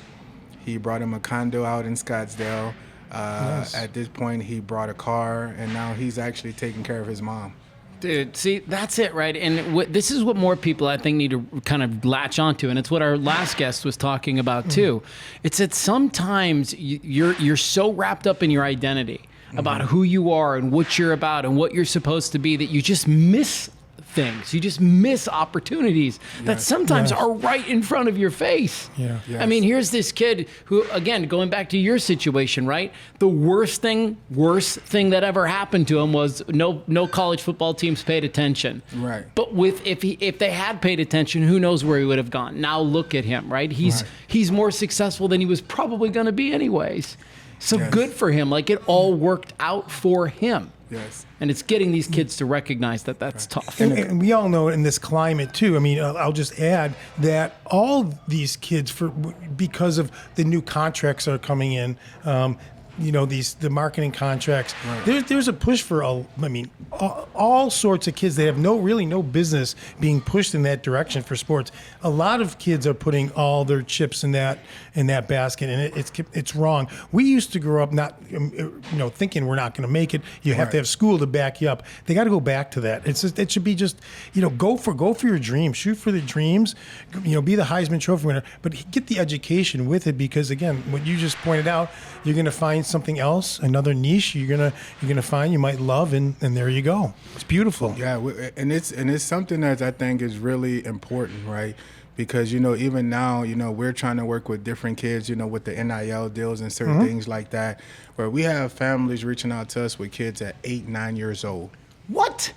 Speaker 9: He brought him a condo out in Scottsdale. Nice. At this point, he brought a car, and now he's actually taking care of his mom.
Speaker 1: Dude, see, that's it, right? And this is what more people, I think, need to kind of latch onto, and it's what our last guest was talking about, too. It's that sometimes you're so wrapped up in your identity about who you are and what you're about and what you're supposed to be that you just miss things. You just miss opportunities that sometimes are right in front of your face.
Speaker 2: Yeah.
Speaker 9: Yes.
Speaker 1: I mean, here's this kid who, again, going back to your situation, right? The worst thing that ever happened to him was no college football teams paid attention.
Speaker 9: Right.
Speaker 1: But if they had paid attention, who knows where he would have gone? Now look at him, right? He's more successful than he was probably going to be anyways. So good for him. Like, it all worked out for him.
Speaker 9: Yes.
Speaker 1: And it's getting these kids to recognize that that's tough.
Speaker 2: And we all know in this climate too. I mean, I'll just add that all these kids, because of the new contracts that are coming in, the marketing contracts. Right. There's a push for all sorts of kids that have no business being pushed in that direction for sports. A lot of kids are putting all their chips in that basket, and it's wrong. We used to grow up not thinking we're not going to make it. You have to have school to back you up. They got to go back to that. It should be just go for your dreams, shoot for the dreams, be the Heisman Trophy winner, but get the education with it, because again, what you just pointed out, you're going to find something else, another niche you're gonna find you might love, and there you go. It's beautiful.
Speaker 9: Yeah, and it's something that I think is really important, right? Because even now, we're trying to work with different kids, with the NIL deals and certain things like that, where we have families reaching out to us with kids at 8-9 years old.
Speaker 1: What?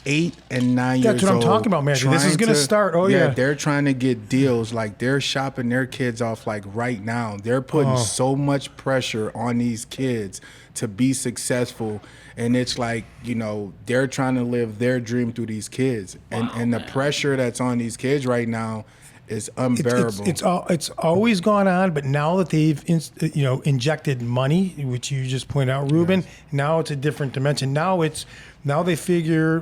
Speaker 9: 8 and 9 years old.
Speaker 2: That's what I'm talking about, man. This is going to start. Oh, yeah.
Speaker 9: They're trying to get deals. Like, they're shopping their kids off, like, right now. They're putting so much pressure on these kids to be successful. And it's like, they're trying to live their dream through these kids. And the pressure that's on these kids right now is unbearable.
Speaker 2: It's always gone on, but now that they've injected money, which you just pointed out, Ruben, now it's a different dimension. Now they figure,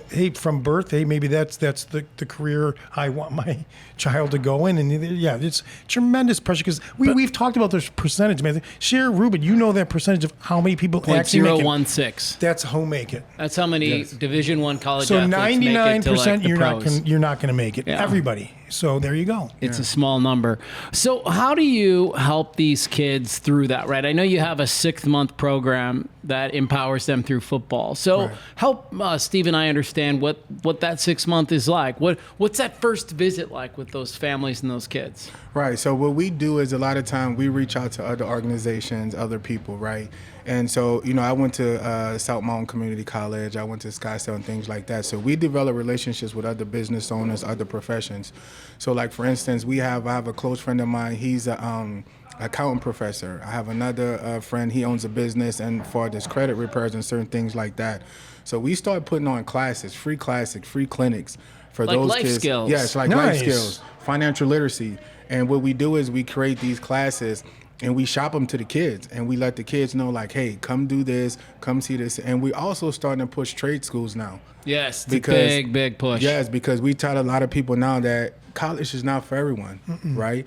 Speaker 2: hey, from birth, hey, maybe that's the career I want my child to go in. And it's tremendous pressure, because we've talked about this percentage, man. Share, Ruben, that percentage of how many people actually make it.
Speaker 1: 0.016.
Speaker 2: That's how make it.
Speaker 1: That's how many Division I college
Speaker 2: so
Speaker 1: athletes make it to
Speaker 2: 99% you're not going to make it. Yeah. Everybody. So there you go.
Speaker 1: It's a small number. So how do you help these kids through that, right? I know you have a 6-month program that empowers them through football. So help Steve and I understand what that 6 month is like. What's that first visit like with those families and those kids?
Speaker 9: Right. So what we do is a lot of time we reach out to other organizations, other people, right? And so, I went to South Mountain Community College. I went to Scottsdale and things like that. So we develop relationships with other business owners, other professions. So like, for instance, I have a close friend of mine. He's a accountant professor. I have another friend. He owns a business and for this credit repairs and certain things like that. So we started putting on classes, free clinics for
Speaker 1: like
Speaker 9: those
Speaker 1: life
Speaker 9: kids.
Speaker 1: skills.
Speaker 9: Yes, like life skills, financial literacy. And what we do is we create these classes and we shop them to the kids and we let the kids know like, hey, come do this, come see this. And we also starting to push trade schools now.
Speaker 1: Yes, it's a big push.
Speaker 9: Yes, because we tell a lot of people now that college is not for everyone, right?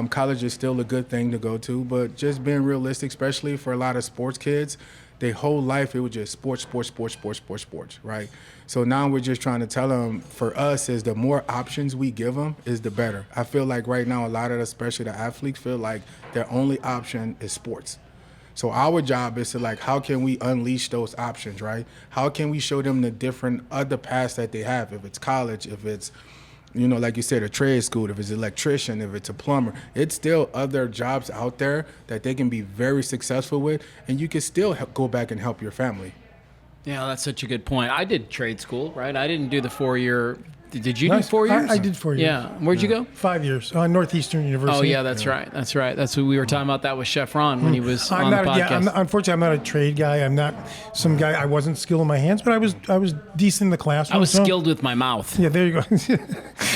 Speaker 9: College is still a good thing to go to, but just being realistic, especially for a lot of sports kids, their whole life it was just sports, right? So now we're just trying to tell them, for us, is the more options we give them is the better. I feel like right now a lot of, especially the athletes, feel like their only option is sports. So our job is to like, how can we unleash those options, right? How can we show them the different other paths that they have? If it's college, if it's, like you said, a trade school, if it's an electrician, if it's a plumber, it's still other jobs out there that they can be very successful with, and you can still go back and help your family.
Speaker 1: Yeah, that's such a good point. I did trade school, right? I didn't do the 4-year. Did you do 4 years?
Speaker 2: I did 4 years.
Speaker 1: Yeah. Where'd you go?
Speaker 2: 5 years. Northeastern University.
Speaker 1: Oh, yeah, that's right. That's right. That's what we were talking about that with Chef Ron when he was on the podcast.
Speaker 2: Unfortunately, I'm not a trade guy. I'm not some guy. I wasn't skilled in my hands, but I was decent in the classroom.
Speaker 1: I was skilled with my mouth.
Speaker 2: Yeah, there you go.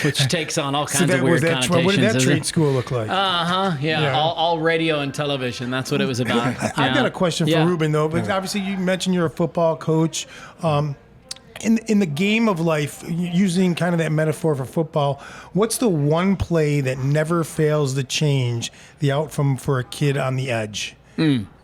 Speaker 1: Which takes on all kinds of weird connotations.
Speaker 2: What did that trade school look like?
Speaker 1: Yeah. All radio and television. That's what it was about.
Speaker 2: I've got a question for Ruben, though. But obviously, you mentioned you're a football coach. In the game of life, using kind of that metaphor for football, what's the one play that never fails to change the outcome for a kid on the edge?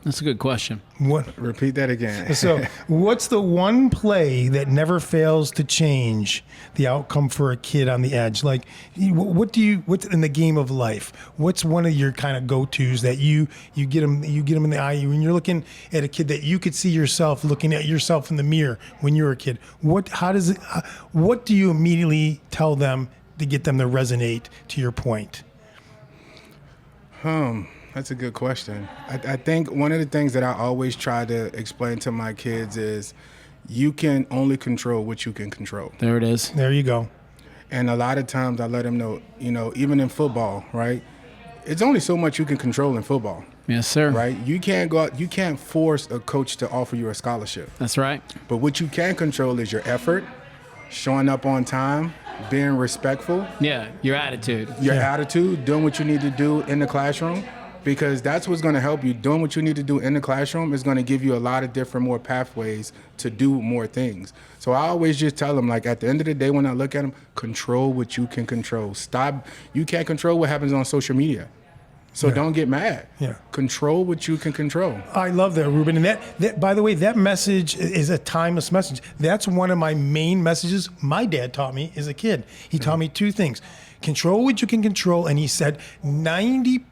Speaker 1: That's a good question.
Speaker 9: Repeat that again.
Speaker 2: So, what's the one play that never fails to change the outcome for a kid on the edge? Like, what's in the game of life? What's one of your kind of go-tos that you get them in the eye when you're looking at a kid that you could see yourself looking at yourself in the mirror when you were a kid? What do you immediately tell them to get them to resonate to your point?
Speaker 9: That's a good question. I think one of the things that I always try to explain to my kids is you can only control what you can control.
Speaker 1: There it is.
Speaker 2: There you go.
Speaker 9: And a lot of times I let them know, even in football, right? It's only so much you can control in football.
Speaker 1: Yes, sir.
Speaker 9: Right? You can't go out, you can't force a coach to offer you a scholarship.
Speaker 1: That's right.
Speaker 9: But what you can control is your effort, showing up on time, being respectful.
Speaker 1: Yeah, your attitude.
Speaker 9: Your attitude, doing what you need to do in the classroom. Because that's what's going to help you. Doing what you need to do in the classroom is going to give you a lot of different more pathways to do more things. So I always just tell them, like, at the end of the day when I look at them, control what you can control. Stop. You can't control what happens on social media. So don't get mad. Yeah. Control what you can control.
Speaker 2: I love that, Ruben. And that, by the way, that message is a timeless message. That's one of my main messages my dad taught me as a kid. He taught me two things. Control what you can control. And he said 90%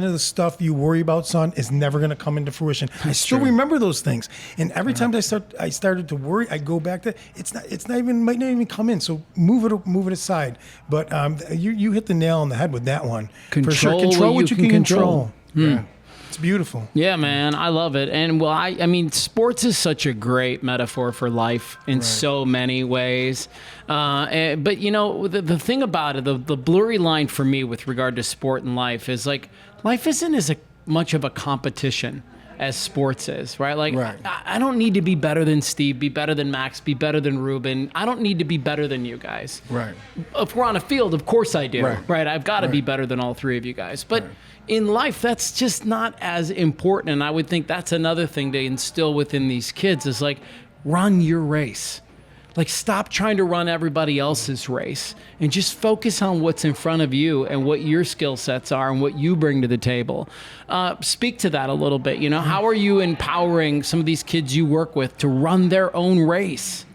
Speaker 2: of the stuff you worry about, son, is never going to come into fruition. I still remember those things, and every time I started to worry, I go back to might not even come in. So move it aside. But you hit the nail on the head with that one. For sure. Control what you can control. Yeah. It's beautiful.
Speaker 1: Yeah, man, I love it. And well, I mean, sports is such a great metaphor for life in so many ways. But the thing about it, the blurry line for me with regard to sport and life is like, life isn't as much of a competition as sports is, right? Like, I don't need to be better than Steve, be better than Max, be better than Ruben. I don't need to be better than you guys.
Speaker 9: Right.
Speaker 1: If we're on a field, of course I do. Right. I've got to be better than all three of you guys. But in life, that's just not as important. And I would think that's another thing to instill within these kids is like, run your race. Like, stop trying to run everybody else's race and just focus on what's in front of you and what your skill sets are and what you bring to the table. Speak to that a little bit. How are you empowering some of these kids you work with to run their own race?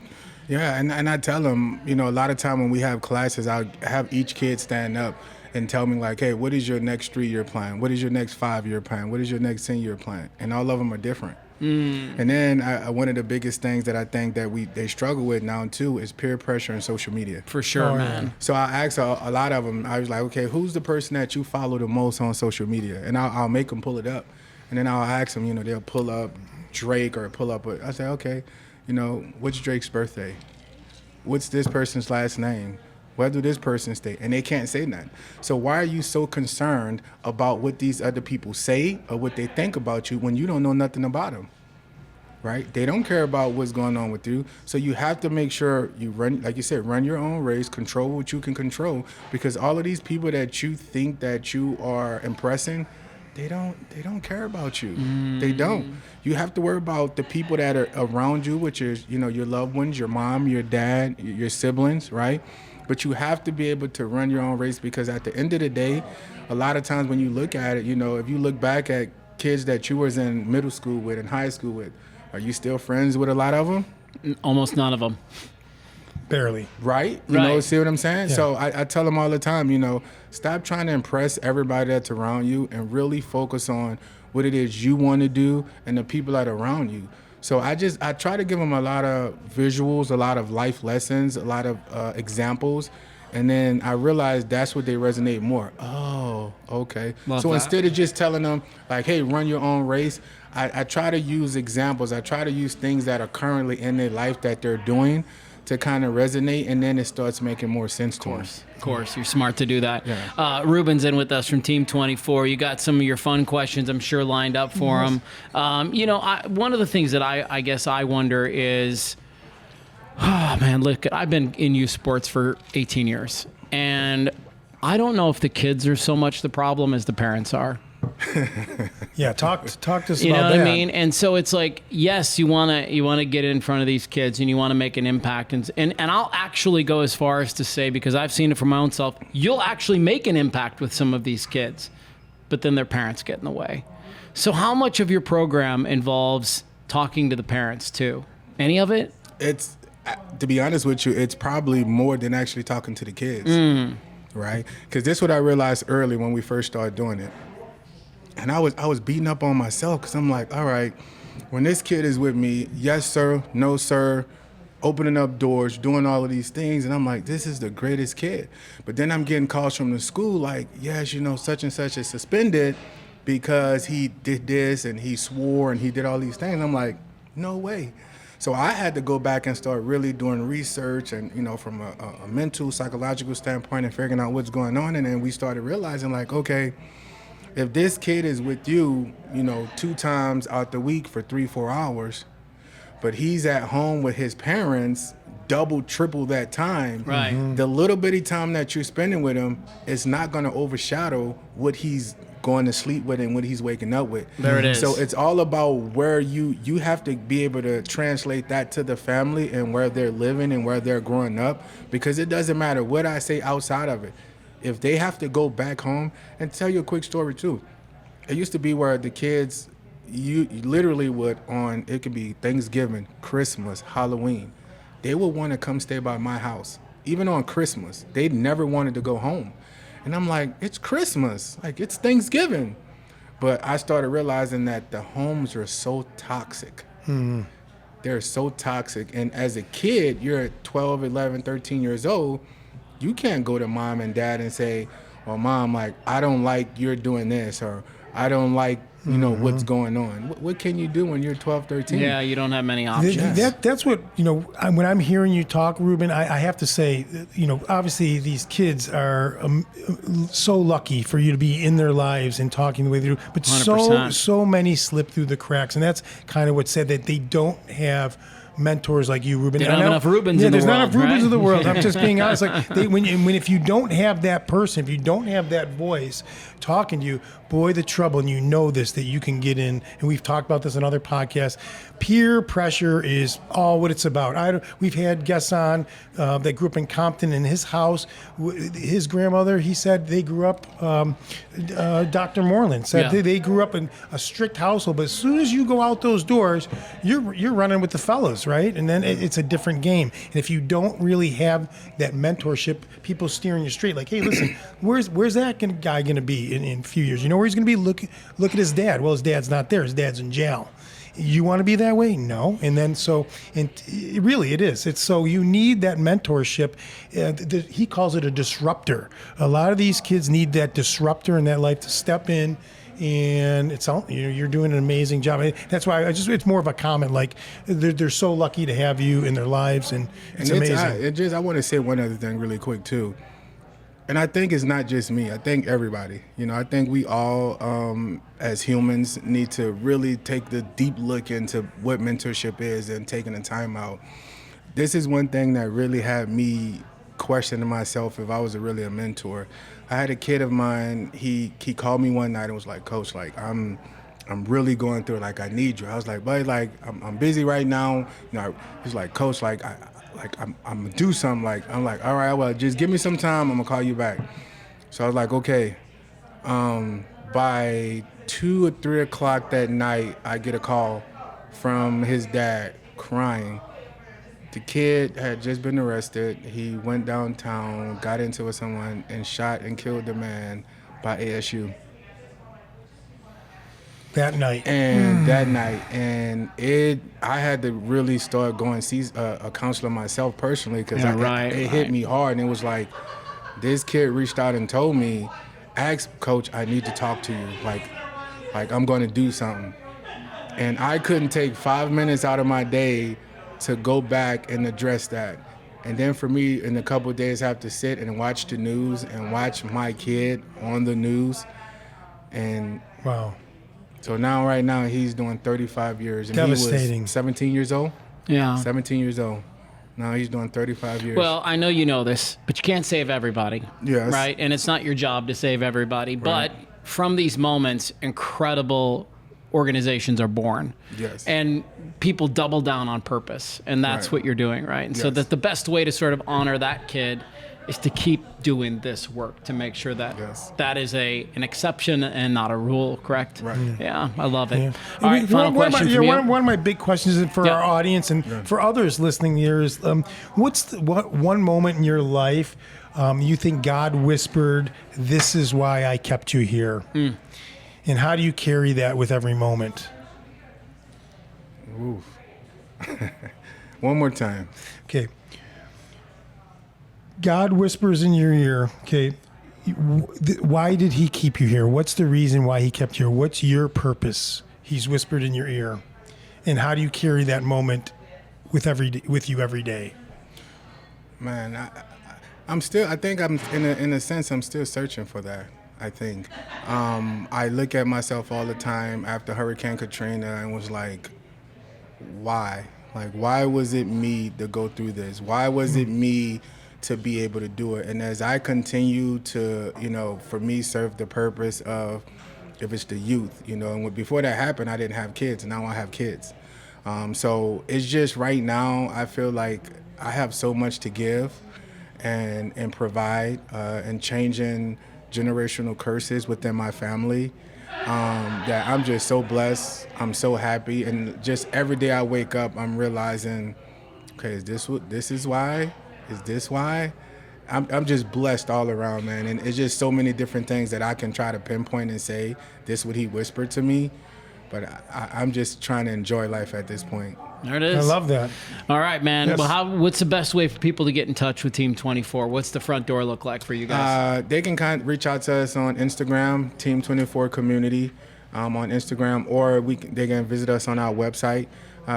Speaker 9: Yeah, and I tell them, a lot of time when we have classes, I'll have each kid stand up and tell me, like, hey, what is your next 3-year plan? What is your next 5-year plan? What is your next 10-year plan? And all of them are different. And then one of the biggest things that I think that they struggle with now too is peer pressure and social media.
Speaker 1: For sure, man.
Speaker 9: So I asked a lot of them, I was like, okay, who's the person that you follow the most on social media? And I'll make them pull it up. And then I'll ask them, they'll pull up Drake or pull up, I say, okay, what's Drake's birthday? What's this person's last name? Where do this person stay? And they can't say nothing. So why are you so concerned about what these other people say or what they think about you when you don't know nothing about them? Right? They don't care about what's going on with you. So you have to make sure you run, like you said, run your own race, control what you can control, because all of these people that you think that you are impressing, they don't care about you. They don't. You have to worry about the people that are around you, which is, your loved ones, your mom, your dad, your siblings, right? But you have to be able to run your own race, because at the end of the day, a lot of times when you look at it, if you look back at kids that you was in middle school with and high school with, are you still friends with a lot of them?
Speaker 1: Almost none of them.
Speaker 2: Barely.
Speaker 9: Right? See what I'm saying? Yeah. So I tell them all the time, stop trying to impress everybody that's around you and really focus on what it is you want to do and the people that are around you. So I try to give them a lot of visuals, a lot of life lessons, a lot of examples. And then I realized that's what they resonate more. Oh, okay. Instead of just telling them like, hey, run your own race, I try to use examples. I try to use things that are currently in their life that they're doing to kind of resonate, and then it starts making more sense to them.
Speaker 1: Of course, you're smart to do that.
Speaker 9: Yeah.
Speaker 1: Ruben's in with us from Team 24. You got some of your fun questions, I'm sure, lined up for him. One of the things that I guess I wonder is, look, I've been in youth sports for 18 years, and I don't know if the kids are so much the problem as the parents are.
Speaker 2: Yeah, talk to us about that.
Speaker 1: You know what I mean? And so it's like, yes, you want to get in front of these kids and you want to make an impact. And I'll actually go as far as to say, because I've seen it for my own self, you'll actually make an impact with some of these kids, but then their parents get in the way. So how much of your program involves talking to the parents too? Any of it?
Speaker 9: It's, to be honest with you, it's probably more than actually talking to the kids, right? Because this is what I realized early when we first started doing it. And I was beating up on myself, because I'm like, all right, when this kid is with me, yes, sir, no, sir, opening up doors, doing all of these things. And I'm like, this is the greatest kid. But then I'm getting calls from the school like, yes, such and such is suspended because he did this and he swore and he did all these things. I'm like, no way. So I had to go back and start really doing research and, from a mental, psychological standpoint and figuring out what's going on. And then we started realizing like, okay, if this kid is with you, 2 times out the week for 3-4 hours, but he's at home with his parents double, triple that time,
Speaker 1: right?
Speaker 9: The little bitty time that you're spending with him is not going to overshadow what he's going to sleep with and what he's waking up with.
Speaker 1: There it is.
Speaker 9: So it's all about where you have to be able to translate that to the family and where they're living and where they're growing up, because it doesn't matter what I say outside of it. If they have to go back home, and tell you a quick story too. It used to be where the kids, you literally would it could be Thanksgiving, Christmas, Halloween. They would want to come stay by my house. Even on Christmas, they never wanted to go home. And I'm like, it's Christmas, like it's Thanksgiving. But I started realizing that the homes are so toxic. They're so toxic. And as a kid, you're 12, 11, 13 years old, you can't go to mom and dad and say, well, mom, like, I don't like you're doing this, or I don't like, what's going on. What can you do when you're 12, 13?
Speaker 1: Yeah, you don't have many options.
Speaker 2: That's what, when I'm hearing you talk, Ruben, I have to say, obviously these kids are so lucky for you to be in their lives and talking the way they do, but
Speaker 1: 100%.
Speaker 2: so many slip through the cracks. And that's kind of what said that they don't have mentors like you, Ruben.
Speaker 1: They don't have enough Rubens in the
Speaker 2: world. There's not enough Rubens
Speaker 1: right?
Speaker 2: in the world. I'm just being honest. Like if you don't have that person, if you don't have that voice talking to you, boy, the trouble, and that you can get in, and we've talked about this in other podcasts, peer pressure is all what it's about. We've had guests on that grew up in Compton. In his house, his grandmother, he said they grew up, Dr. Moreland said they grew up in a strict household, but as soon as you go out those doors, you're running with the fellas, right? And then it's a different game. And if you don't really have that mentorship, people steering you straight, like, hey, listen, where's that guy going to be in a few years? You know where he's going to be? Look at his dad. Well, his dad's not there. His dad's in jail. You want to be that way? No. And then really it is. It's so you need that mentorship. He calls it a disruptor. A lot of these kids need that disruptor in that life to step in. And it's all you're doing an amazing job. That's why it's more of a comment. Like they're so lucky to have you in their lives, and it's amazing.
Speaker 9: I want to say one other thing really quick too, and I think it's not just me. I think everybody. I think we all, as humans, need to really take the deep look into what mentorship is and taking the time out. This is one thing that really had me questioning myself if I was really a mentor. I had a kid of mine, he called me one night and was like, Coach, like I'm really going through it, like I need you. I was like, buddy, like I'm busy right now. He's like, Coach, like I'm gonna do something. Like I'm like, all right, well, just give me some time, I'm gonna call you back. So I was like, okay. By 2 or 3 o'clock that night, I get a call from his dad crying. The kid had just been arrested. He went downtown, got into it with someone, and shot and killed the man by ASU.
Speaker 2: That night.
Speaker 9: And I had to really start going see a counselor myself personally, because it hit me hard. And it was like, this kid reached out and told me, ask Coach, I need to talk to you. Like I'm going to do something. And I couldn't take 5 minutes out of my day to go back and address that. And then for me, in a couple of days, I have to sit and watch the news and watch my kid on the news. And
Speaker 2: wow.
Speaker 9: So right now, he's doing 35 years. And
Speaker 2: devastating.
Speaker 9: He was 17 years old?
Speaker 1: Yeah.
Speaker 9: 17 years old. Now he's doing 35 years.
Speaker 1: Well, I know you know this, but you can't save everybody.
Speaker 9: Yes.
Speaker 1: Right? And it's not your job to save everybody. Right. But from these moments, incredible organizations are born.
Speaker 9: Yes.
Speaker 1: And people double down on purpose. And that's what you're doing, right? And so that the best way to sort of honor that kid is to keep doing this work to make sure that that is an exception and not a rule, correct?
Speaker 9: Right.
Speaker 1: Yeah, I love it.
Speaker 2: Yeah.
Speaker 1: All right, final question from you.
Speaker 2: One of my big questions for our audience and for others listening here is, what's one moment in your life you think God whispered, "This is why I kept you here"? And how do you carry that with every moment?
Speaker 9: Oof. One more time.
Speaker 2: Okay. God whispers in your ear, okay, why did he keep you here? What's the reason why he kept you here? What's your purpose? He's whispered in your ear. And how do you carry that moment with you every day?
Speaker 9: Man, I think I'm in a sense, I'm still searching for that. I think I look at myself all the time after Hurricane Katrina and was like, why? Like, why was it me to go through this? Why was it me to be able to do it? And as I continue to, for me, serve the purpose of, if it's the youth, and before that happened, I didn't have kids, and now I have kids. So it's just right now, I feel like I have so much to give and provide and changing generational curses within my family, that I'm just so blessed. I'm so happy. And just every day I wake up, I'm realizing, okay, is this why? Is this why? I'm just blessed all around, man. And it's just so many different things that I can try to pinpoint and say, this is what he whispered to me. But I'm just trying to enjoy life at this point.
Speaker 1: There it is.
Speaker 2: I love that.
Speaker 1: All right, man.
Speaker 2: Yes.
Speaker 1: Well, what's the best way for people to get in touch with Team 24? What's the front door look like for you guys?
Speaker 9: They can reach out to us on Instagram, Team 24 Community on Instagram, or they can visit us on our website,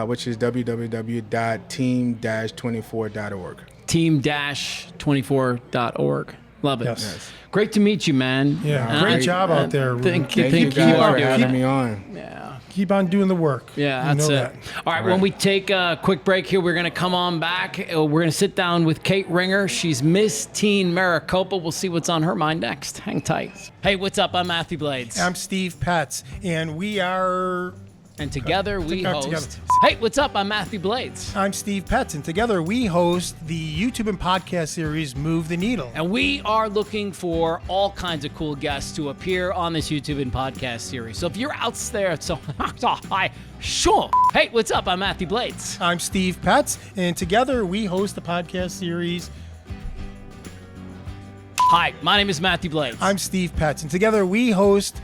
Speaker 9: which is www.team-24.org.
Speaker 1: Team-24.org. Love it.
Speaker 2: Yes.
Speaker 1: Great to meet you, man.
Speaker 2: Yeah. Great job out there, Ruben.
Speaker 1: Thank you
Speaker 9: for having me on.
Speaker 1: Yeah.
Speaker 2: Keep on doing the work.
Speaker 1: Yeah, that's it.
Speaker 2: That.
Speaker 1: All right, when we take a quick break here, we're going to come on back. We're going to sit down with Kate Ringer. She's Miss Teen Maricopa. We'll see what's on her mind next. Hang tight. Hey, what's up? I'm Matthew Blades.
Speaker 2: I'm Steve Petz, and we are...
Speaker 1: And together we host... Hey, what's up? I'm Matthew Blades.
Speaker 2: I'm Steve Petz, and together we host the YouTube and podcast series Move the Needle.
Speaker 1: And we are looking for all kinds of cool guests to appear on this YouTube and podcast series. So if you're out there, hi, sure. Hey, what's up? I'm Matthew Blades.
Speaker 2: I'm Steve Petz, and together we host the podcast series.
Speaker 1: Hi, my name is Matthew Blades.
Speaker 2: I'm Steve Petz, and together we host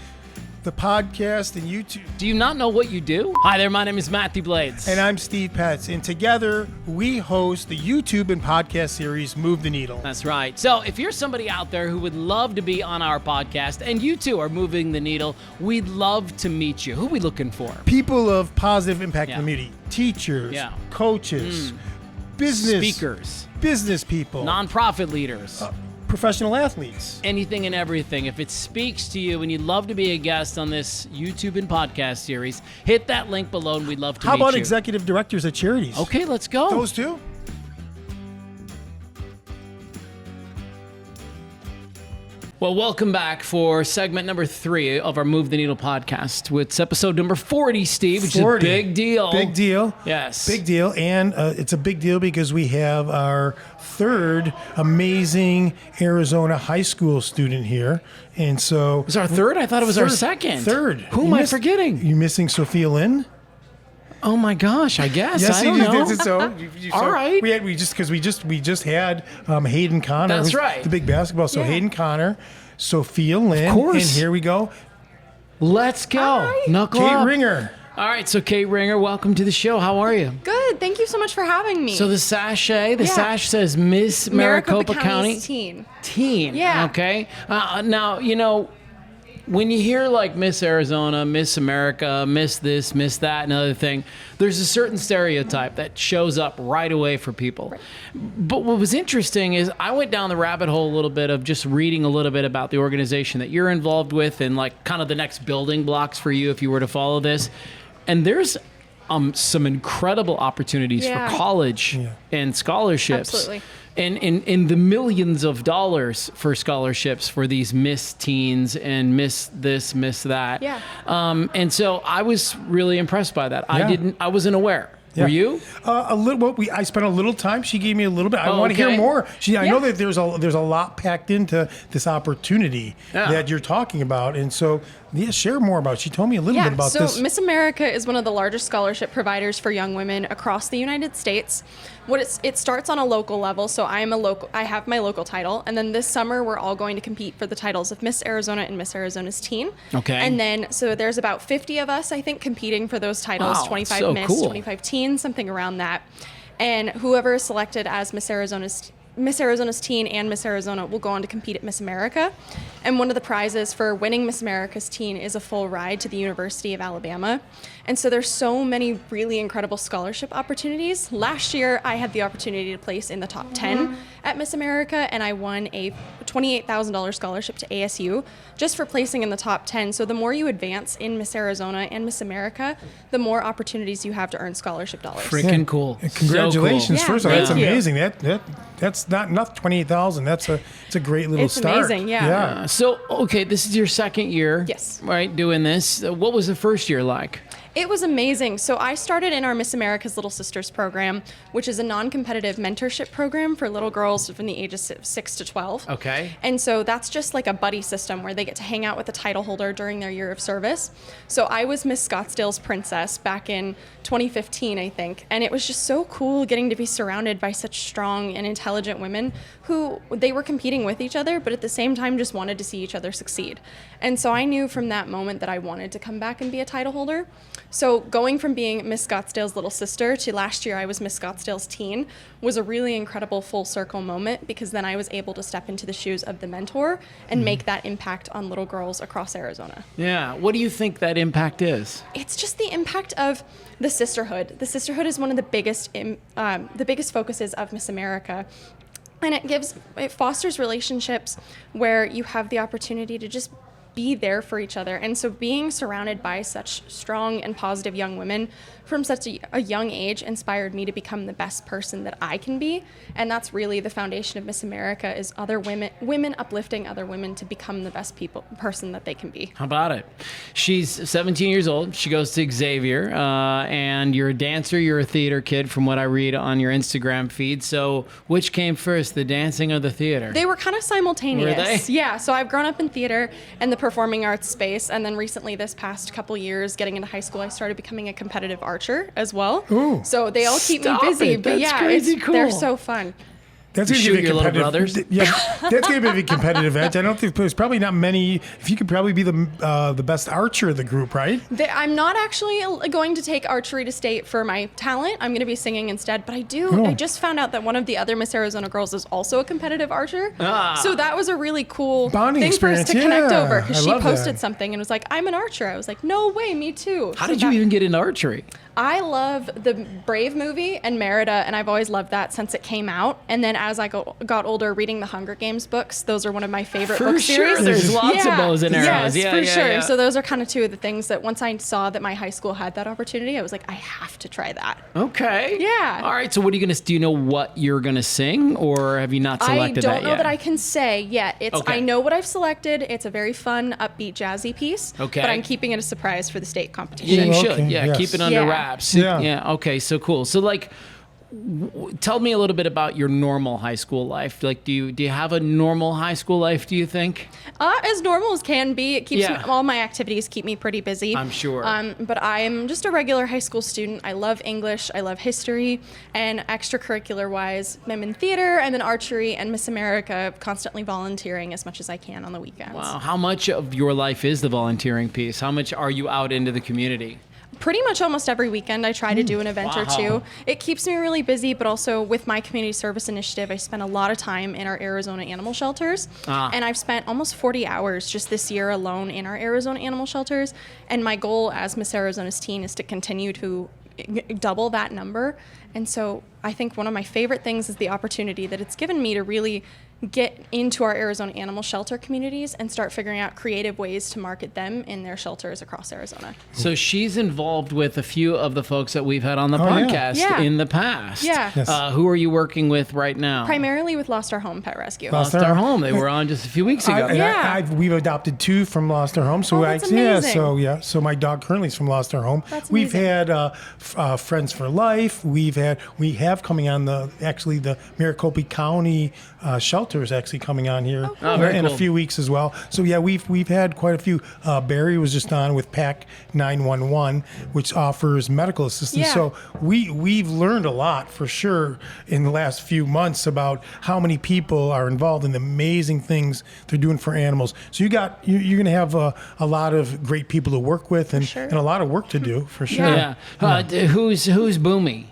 Speaker 2: the podcast and YouTube.
Speaker 1: Do you not know what you do? Hi there, my name is Matthew Blades.
Speaker 2: And I'm Steve Petz. And together, we host the YouTube and podcast series, Move the Needle.
Speaker 1: That's right. So if you're somebody out there who would love to be on our podcast, and you too are moving the needle, we'd love to meet you. Who are we looking for?
Speaker 2: People of positive impact in the community. Teachers, coaches, business
Speaker 1: speakers,
Speaker 2: business people,
Speaker 1: nonprofit leaders,
Speaker 2: professional athletes.
Speaker 1: Anything and everything. If it speaks to you and you'd love to be a guest on this YouTube and podcast series, hit that link below and we'd love to meet you.
Speaker 2: How about executive directors at charities?
Speaker 1: Okay, let's go.
Speaker 2: Those two?
Speaker 1: Well, welcome back for segment number 3 of our Move the Needle podcast. It's episode number 40, Steve, which 40. Is a big deal.
Speaker 2: Big deal.
Speaker 1: Yes.
Speaker 2: Big deal. And it's a big deal because we have our third amazing Arizona high school student here. And so...
Speaker 1: It was our third? I thought it was our second.
Speaker 2: Third.
Speaker 1: Who am I forgetting?
Speaker 2: You missing Sophia Lynn?
Speaker 1: Oh my gosh! I guess
Speaker 2: yes,
Speaker 1: I don't know.
Speaker 2: So,
Speaker 1: all right.
Speaker 2: We just had Hayden Connor.
Speaker 1: That's right.
Speaker 2: The big basketball. So Hayden Connor, Sophia Lynn,
Speaker 1: of course.
Speaker 2: And here we go.
Speaker 1: Let's go. Right. Knuckle
Speaker 2: Kate
Speaker 1: up.
Speaker 2: Ringer.
Speaker 1: All right. So Kate Ringer, welcome to the show. How are you?
Speaker 10: Good. Thank you so much for having me.
Speaker 1: So the sachet, sash says Miss Maricopa County
Speaker 10: Teen.
Speaker 1: Yeah. Okay. Now when you hear like Miss Arizona, Miss America, Miss this, Miss that, and other thing, there's a certain stereotype that shows up right away for people. Right. But what was interesting is I went down the rabbit hole a little bit of just reading a little bit about the organization that you're involved with and like kind of the next building blocks for you if you were to follow this. And there's some incredible opportunities for college and scholarships.
Speaker 10: Absolutely.
Speaker 1: And in the millions of dollars for scholarships for these Miss Teens and Miss this, Miss that.
Speaker 10: Yeah.
Speaker 1: And so I was really impressed by that. I wasn't aware. Yeah. Were you?
Speaker 2: A little. I spent a little time. She gave me a little bit. I want to hear more. I know that there's a lot packed into this opportunity that you're talking about, and so share more about it. She told me a little bit about this.
Speaker 10: So Miss America is one of the largest scholarship providers for young women across the United States. It starts on a local level. So I have my local title, and then this summer we're all going to compete for the titles of Miss Arizona and Miss Arizona's Teen.
Speaker 1: Okay.
Speaker 10: And then so there's about 50 of us, I think, competing for those titles.
Speaker 1: Wow,
Speaker 10: 25
Speaker 1: so
Speaker 10: Miss,
Speaker 1: cool.
Speaker 10: 25 Teen, something around that. And whoever is selected as Miss Arizona's Teen and Miss Arizona will go on to compete at Miss America. And one of the prizes for winning Miss America's Teen is a full ride to the University of Alabama. And so there's so many really incredible scholarship opportunities. Last year, I had the opportunity to place in the top 10 at Miss America, and I won a $28,000 scholarship to ASU just for placing in the top 10. So the more you advance in Miss Arizona and Miss America, the more opportunities you have to earn scholarship dollars.
Speaker 1: Freaking cool.
Speaker 2: Congratulations.
Speaker 1: So cool.
Speaker 2: First of all, that's amazing. That's not enough, 28,000. It's a great little start.
Speaker 10: It's amazing, yeah.
Speaker 1: So, okay, this is your second year.
Speaker 10: Yes.
Speaker 1: Right, doing this. What was the first year like?
Speaker 10: It was amazing. So I started in our Miss America's Little Sisters program, which is a non-competitive mentorship program for little girls from the ages of 6 to 12.
Speaker 1: Okay.
Speaker 10: And so that's just like a buddy system where they get to hang out with the title holder during their year of service. So I was Miss Scottsdale's princess back in 2015, I think. And it was just so cool getting to be surrounded by such strong and intelligent women who they were competing with each other, but at the same time just wanted to see each other succeed. And so I knew from that moment that I wanted to come back and be a title holder. So going from being Miss Scottsdale's little sister to last year I was Miss Scottsdale's teen was a really incredible full circle moment, because then I was able to step into the shoes of the mentor and make that impact on little girls across Arizona.
Speaker 1: Yeah. What do you think that impact is?
Speaker 10: It's just the impact of the sisterhood. The sisterhood is one of the biggest focuses of Miss America. And it fosters relationships where you have the opportunity to just be there for each other. And so being surrounded by such strong and positive young women from such a young age inspired me to become the best person that I can be. And that's really the foundation of Miss America, is other women uplifting other women to become the best person that they can be.
Speaker 1: How about it? She's 17 years old. She goes to Xavier, and you're a dancer, you're a theater kid from what I read on your Instagram feed. So which came first, the dancing or the theater?
Speaker 10: They were kind of simultaneous.
Speaker 1: Were they?
Speaker 10: Yeah, so I've grown up in theater and the performing arts space, and then recently this past couple years getting into high school, I started becoming a competitive archer as well.
Speaker 2: Ooh.
Speaker 10: So they all keep me
Speaker 1: Stop
Speaker 10: busy.
Speaker 1: it.
Speaker 10: But
Speaker 1: That's crazy cool.
Speaker 10: they're so fun.
Speaker 2: That's
Speaker 1: You
Speaker 2: going to
Speaker 1: shoot
Speaker 2: be a
Speaker 1: your little
Speaker 2: competitive.
Speaker 1: brothers?
Speaker 2: Yeah, that's going to be a competitive edge. I don't think there's probably not many. If you could probably be the best archer of the group, right?
Speaker 10: I'm not actually going to take archery to state for my talent. I'm going to be singing instead. But I just found out that one of the other Miss Arizona girls is also a competitive archer. So that was a really cool
Speaker 2: bonding
Speaker 10: thing
Speaker 2: experience.
Speaker 10: for us to connect
Speaker 2: Yeah,
Speaker 10: over, because
Speaker 2: I
Speaker 10: she
Speaker 2: love
Speaker 10: posted
Speaker 2: that.
Speaker 10: something and was like, "I'm an archer." I was like, "No way, me too."
Speaker 1: How did you even get into archery?
Speaker 10: I love the Brave movie and Merida, and I've always loved that since it came out. And then as I got older, reading the Hunger Games books, those are one of my favorite book series.
Speaker 1: There's lots of bows and arrows.
Speaker 10: Yes, for sure. So those are kind of two of the things that once I saw that my high school had that opportunity, I was like, I have to try that.
Speaker 1: Okay.
Speaker 10: Yeah.
Speaker 1: All right. So what are you going to do? You know what you're going to sing, or have you not selected that yet?
Speaker 10: I don't know that I can say yet.
Speaker 1: Okay.
Speaker 10: I know what I've selected. It's a very fun, upbeat, jazzy piece.
Speaker 1: Okay.
Speaker 10: But I'm keeping it a surprise for the state competition.
Speaker 1: Yeah, you should.
Speaker 2: Okay,
Speaker 1: Yeah,
Speaker 2: yes.
Speaker 1: keep it under
Speaker 10: Yeah.
Speaker 1: wraps.
Speaker 2: Yeah.
Speaker 1: Okay. So cool. So like, tell me a little bit about your normal high school life. Like, do you have a normal high school life? Do you think?
Speaker 10: As normal as can be. It keeps
Speaker 1: Yeah.
Speaker 10: all my activities keep me pretty busy.
Speaker 1: I'm sure.
Speaker 10: But I'm just a regular high school student. I love English. I love history, and extracurricular wise, I'm in theater and then archery and Miss America, constantly volunteering as much as I can on the weekends.
Speaker 1: Wow. How much of your life is the volunteering piece? How much are you out into the community?
Speaker 10: Pretty much almost every weekend I try to do an event or two. It keeps me really busy, but also with my community service initiative, I spend a lot of time in our Arizona animal shelters. And I've spent almost 40 hours just this year alone in our Arizona animal shelters. And my goal as Miss Arizona's teen is to continue to double that number. And so I think one of my favorite things is the opportunity that it's given me to really get into our Arizona animal shelter communities and start figuring out creative ways to market them in their shelters across Arizona.
Speaker 1: So she's involved with a few of the folks that we've had on the
Speaker 2: yeah.
Speaker 1: podcast
Speaker 10: Yeah.
Speaker 1: in the past.
Speaker 10: Yeah.
Speaker 2: Yes.
Speaker 1: Who are you working with right now?
Speaker 10: Primarily with Lost Our Home Pet Rescue.
Speaker 2: Lost
Speaker 1: Our Home. They were on just a few weeks ago.
Speaker 2: We've adopted 2 from Lost Our Home. So
Speaker 10: that's amazing.
Speaker 2: So my dog currently is from Lost Our Home.
Speaker 10: That's
Speaker 2: We've
Speaker 10: amazing.
Speaker 2: had Friends for Life. We have coming on the Maricopa County shelter is actually coming on here
Speaker 1: very
Speaker 2: in a
Speaker 1: cool.
Speaker 2: few weeks as well. So yeah, we've had quite a few. Barry was just on with PAC 911, which offers medical assistance.
Speaker 10: Yeah.
Speaker 2: So we've learned a lot for sure in the last few months about how many people are involved in the amazing things they're doing for animals. So you're going to have a lot of great people to work with and a lot of work to do for sure.
Speaker 1: Yeah. Who's Boomy?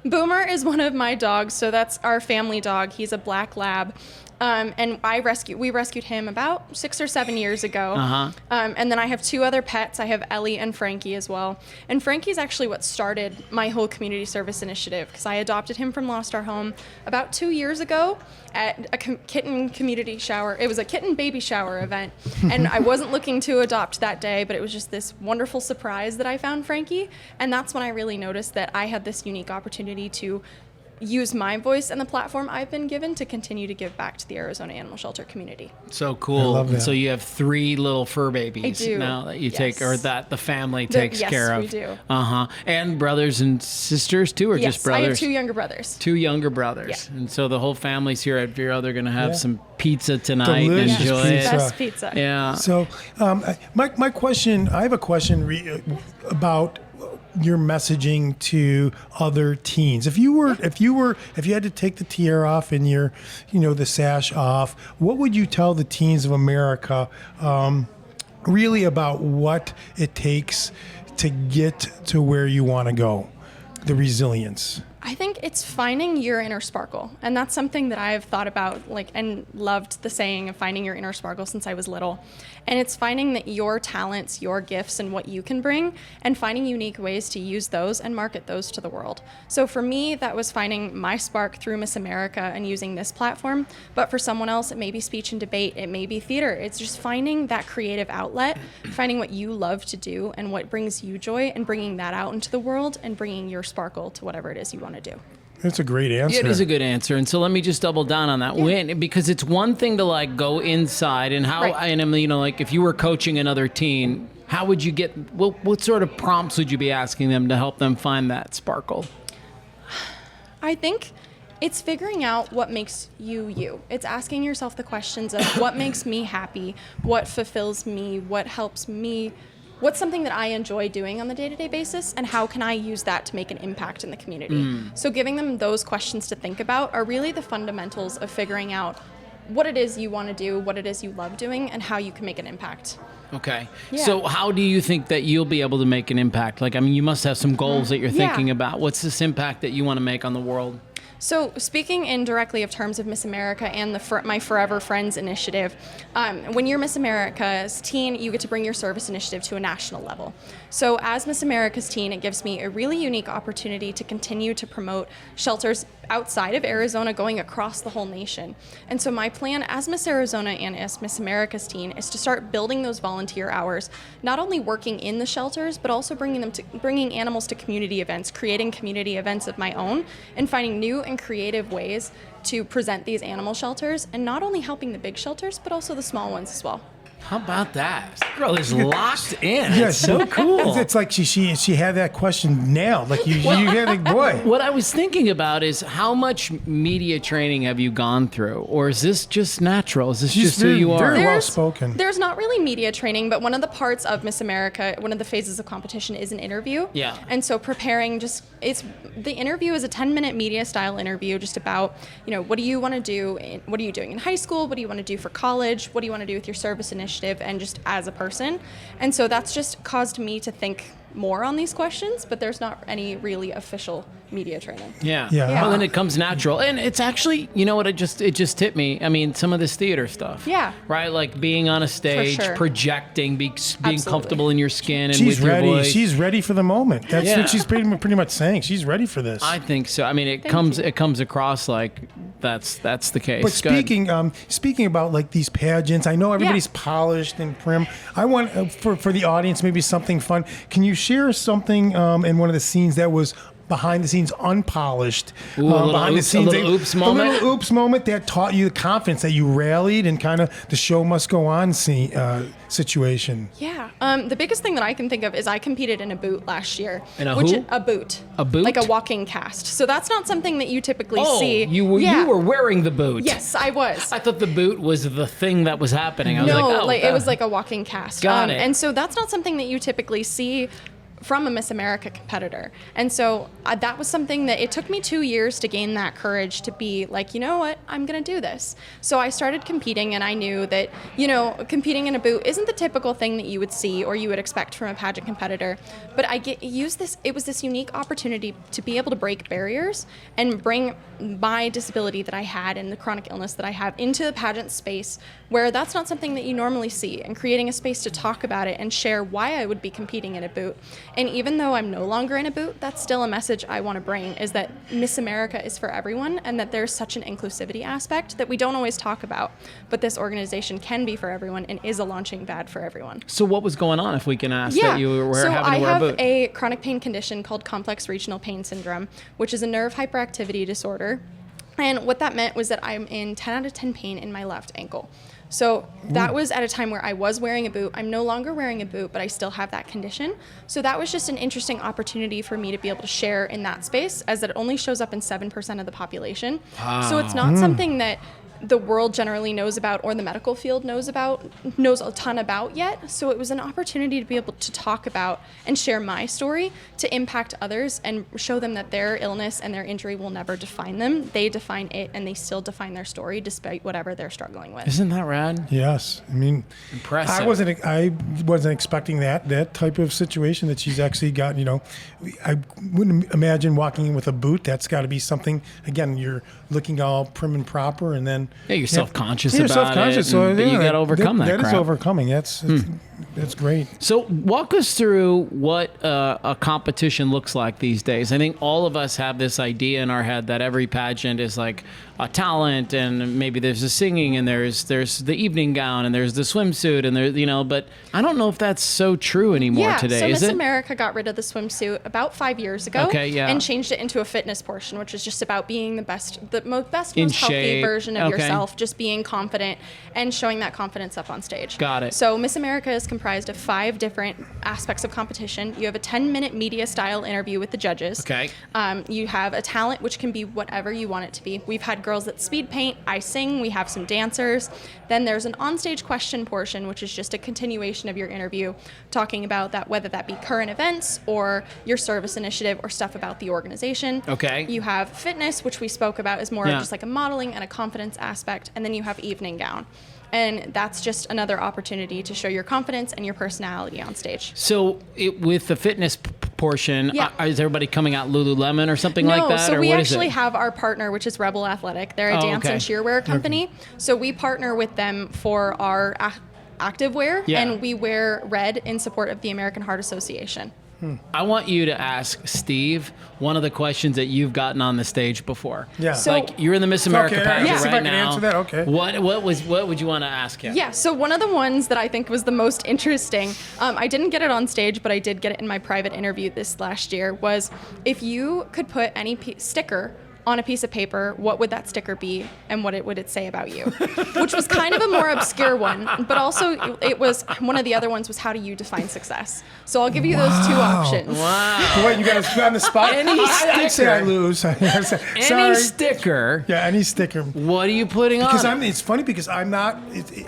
Speaker 10: Boomer is one of my dogs, so that's our family dog. He's a black lab. And we rescued him about 6 or 7 years ago. And then I have 2 other pets. I have Ellie and Frankie as well. And Frankie's actually what started my whole community service initiative, because I adopted him from Lost Our Home about 2 years ago at a kitten community shower. It was a kitten baby shower event. And I wasn't looking to adopt that day, but it was just this wonderful surprise that I found Frankie. And that's when I really noticed that I had this unique opportunity to use my voice and the platform I've been given to continue to give back to the Arizona animal shelter community.
Speaker 1: So cool.
Speaker 2: I love that.
Speaker 1: So you have 3 little fur babies
Speaker 10: I do.
Speaker 1: now that you take,
Speaker 10: Yes.
Speaker 1: or that the family takes
Speaker 10: yes,
Speaker 1: care of.
Speaker 10: we do.
Speaker 1: And brothers and sisters too, or
Speaker 10: Yes,
Speaker 1: just brothers?
Speaker 10: I have 2 younger brothers.
Speaker 1: 2 younger brothers.
Speaker 10: Yeah.
Speaker 1: And so the whole family's here at Vero. They're going to have some pizza tonight.
Speaker 2: Delicious
Speaker 1: Enjoy
Speaker 2: pizza.
Speaker 1: it.
Speaker 10: Best pizza.
Speaker 1: Yeah.
Speaker 2: So, my question, I have a question about your messaging to other teens. If you had to take the tiara off and the sash off, what would you tell the teens of America, really about what it takes to get to where you want to go, the resilience?
Speaker 10: I think it's finding your inner sparkle. And that's something that I've thought about and loved the saying of finding your inner sparkle since I was little. And it's finding that your talents, your gifts, and what you can bring, and finding unique ways to use those and market those to the world. So for me, that was finding my spark through Miss America and using this platform. But for someone else, it may be speech and debate, it may be theater. It's just finding that creative outlet, finding what you love to do and what brings you joy, and bringing that out into the world and bringing your sparkle to whatever it is you want to do.
Speaker 2: That's a great answer.
Speaker 1: Yeah, it is a good answer. And so let me just double down on that. Because it's one thing to go inside and how, and if you were coaching another teen, how would you get, what sort of prompts would you be asking them to help them find that sparkle?
Speaker 10: I think it's figuring out what makes you you. It's asking yourself the questions of what makes me happy, what fulfills me, what helps me what's something that I enjoy doing on the day-to-day basis, and how can I use that to make an impact in the community? So giving them those questions to think about are really the fundamentals of figuring out what it is you want to do, what it is you love doing, and how you can make an impact.
Speaker 1: Okay.
Speaker 10: Yeah.
Speaker 1: So how do you think that you'll be able to make an impact? Like, I mean, you must have some goals that you're thinking about. What's this impact that you want to make on the world?
Speaker 10: So speaking indirectly of terms of Miss America and my FurEver Friends initiative, when you're Miss America's teen, you get to bring your service initiative to a national level. So as Miss America's teen, it gives me a really unique opportunity to continue to promote shelters outside of Arizona, going across the whole nation. And so my plan as Miss Arizona and as Miss America's teen is to start building those volunteer hours, not only working in the shelters, but also bringing animals to community events, creating community events of my own, and finding new and creative ways to present these animal shelters, and not only helping the big shelters, but also the small ones as well.
Speaker 1: How about that? This girl is locked in.
Speaker 2: Yeah,
Speaker 1: It's so cool.
Speaker 2: It's like she had that question nailed. Like you had a boy.
Speaker 1: What I was thinking about is how much media training have you gone through? Or is this just natural? Is this just who you are?
Speaker 2: Very well spoken.
Speaker 10: There's not really media training, but one of the parts of Miss America, one of the phases of competition is an interview.
Speaker 1: Yeah.
Speaker 10: And so the interview is a 10-minute media style interview just about, what do you want to do? What are you doing in high school? What do you want to do for college? What do you want to do with your service initiative and just as a person? And so that's just caused me to think more on these questions, but there's not any really official media training.
Speaker 1: Yeah.
Speaker 2: Yeah.
Speaker 1: Well, then it comes natural. And it's actually, it just hit me. I mean, some of this theater stuff.
Speaker 10: Yeah.
Speaker 1: Right? Like being on a stage,
Speaker 10: sure.
Speaker 1: projecting, being
Speaker 10: Absolutely.
Speaker 1: comfortable in your skin and
Speaker 2: She's
Speaker 1: with your
Speaker 2: ready.
Speaker 1: voice.
Speaker 2: She's ready for the moment. That's
Speaker 1: Yeah.
Speaker 2: what she's pretty much saying. She's ready for this.
Speaker 1: I think so. I mean, it comes across like that's the case.
Speaker 2: But
Speaker 1: Good.
Speaker 2: speaking about like these pageants, I know everybody's polished and prim. I want for the audience maybe something fun. Can you share something in one of the scenes that was behind the scenes unpolished?
Speaker 1: Ooh, a little oops moment?
Speaker 2: A little oops moment that taught you the confidence that you rallied and kind of the show must go on situation.
Speaker 10: Yeah. The biggest thing that I can think of is I competed in a boot last year.
Speaker 1: In a who?
Speaker 10: A boot.
Speaker 1: A boot?
Speaker 10: Like a walking cast. So that's not something that you typically
Speaker 1: Oh,
Speaker 10: see.
Speaker 1: you were wearing the boot.
Speaker 10: Yes, I was.
Speaker 1: I thought the boot was the thing that was happening. I was
Speaker 10: No,
Speaker 1: like,
Speaker 10: it was like a walking cast.
Speaker 1: Got it.
Speaker 10: And so that's not something that you typically see from a Miss America competitor. And so that was something that it took me 2 years to gain that courage to be like, you know what, I'm going to do this. So I started competing, and I knew that, competing in a boot isn't the typical thing that you would see or you would expect from a pageant competitor. But it was this unique opportunity to be able to break barriers and bring my disability that I had and the chronic illness that I have into the pageant space, where that's not something that you normally see, and creating a space to talk about it and share why I would be competing in a boot. And even though I'm no longer in a boot, that's still a message I want to bring, is that Miss America is for everyone, and that there's such an inclusivity aspect that we don't always talk about. But this organization can be for everyone and is a launching pad for everyone.
Speaker 1: So what was going on, if we can ask, that you were
Speaker 10: so
Speaker 1: having to wear a boot?
Speaker 10: I have a chronic pain condition called complex regional pain syndrome, which is a nerve hyperactivity disorder. And what that meant was that I'm in 10 out of 10 pain in my left ankle. So that was at a time where I was wearing a boot. I'm no longer wearing a boot, but I still have that condition. So that was just an interesting opportunity for me to be able to share in that space, as it only shows up in 7% of the population. Wow. So it's not something that the world generally knows about, or the medical field knows a ton about yet. So it was an opportunity to be able to talk about and share my story to impact others and show them that their illness and their injury will never define them. They define it, and they still define their story despite whatever they're struggling with.
Speaker 1: Isn't that rad?
Speaker 2: Yes. I mean,
Speaker 1: impressive.
Speaker 2: I wasn't expecting that type of situation that she's actually got. I wouldn't imagine walking in with a boot. That's got to be something, again, you're looking all prim and proper, and then
Speaker 1: you're self-conscious
Speaker 2: about
Speaker 1: self-conscious,
Speaker 2: it. So
Speaker 1: but you got to overcome that
Speaker 2: crap. That is overcoming. That's great.
Speaker 1: So walk us through what a competition looks like these days. I think all of us have this idea in our head that every pageant is like a talent, and maybe there's the singing, and there's the evening gown, and there's the swimsuit, and there's but I don't know if that's so true anymore today.
Speaker 10: So
Speaker 1: is
Speaker 10: Miss
Speaker 1: it?
Speaker 10: America got rid of the swimsuit about 5 years ago,
Speaker 1: Okay, yeah.
Speaker 10: and changed it into a fitness portion, which is just about being the best,
Speaker 1: In
Speaker 10: most healthy
Speaker 1: shape.
Speaker 10: version of yourself, just being confident and showing that confidence up on stage.
Speaker 1: Got it.
Speaker 10: So Miss America is comprised of 5 different aspects of competition. You have a 10-minute media style interview with the judges.
Speaker 1: Okay.
Speaker 10: You have a talent, which can be whatever you want it to be. We've had girls that speed paint, I sing, we have some dancers. Then there's an onstage question portion, which is just a continuation of your interview, talking about that, whether that be current events or your service initiative or stuff about the organization.
Speaker 1: Okay.
Speaker 10: You have fitness, which we spoke about is more
Speaker 1: Yeah.
Speaker 10: of just like a modeling and a confidence aspect. And then you have evening gown. And that's just another opportunity to show your confidence and your personality on stage.
Speaker 1: So with the fitness portion,
Speaker 10: Yeah.
Speaker 1: is everybody coming out Lululemon or something like that?
Speaker 10: So
Speaker 1: or
Speaker 10: we
Speaker 1: what is
Speaker 10: actually
Speaker 1: it?
Speaker 10: have our partner, which is Rebel Athletic. They're a dance
Speaker 1: okay.
Speaker 10: and cheerwear company. So we partner with them for our active wear,
Speaker 1: Yeah.
Speaker 10: and we wear red in support of the American Heart Association.
Speaker 1: I want you to ask Steve one of the questions that you've gotten on the stage before.
Speaker 2: Yeah.
Speaker 10: So-
Speaker 1: Like you're in the Miss America
Speaker 2: Okay,
Speaker 1: pageant
Speaker 2: yeah. See if I
Speaker 1: right
Speaker 2: can
Speaker 1: now.
Speaker 2: answer that, okay.
Speaker 1: What would you want to ask him?
Speaker 10: Yeah, so one of the ones that I think was the most interesting, I didn't get it on stage, but I did get it in my private interview this last year, was if you could put any sticker on a piece of paper, what would that sticker be and what would it say about you? Which was kind of a more obscure one, but also it was, one of the other ones was how do you define success? So I'll give you those 2 options.
Speaker 1: Wow.
Speaker 2: What, you got us on the spot?
Speaker 1: Any
Speaker 2: I say I
Speaker 1: sticker.
Speaker 2: lose.
Speaker 1: Any
Speaker 2: Sorry.
Speaker 1: sticker.
Speaker 2: Yeah, any sticker.
Speaker 1: What are you putting
Speaker 2: Because
Speaker 1: on?
Speaker 2: it's funny because I'm not,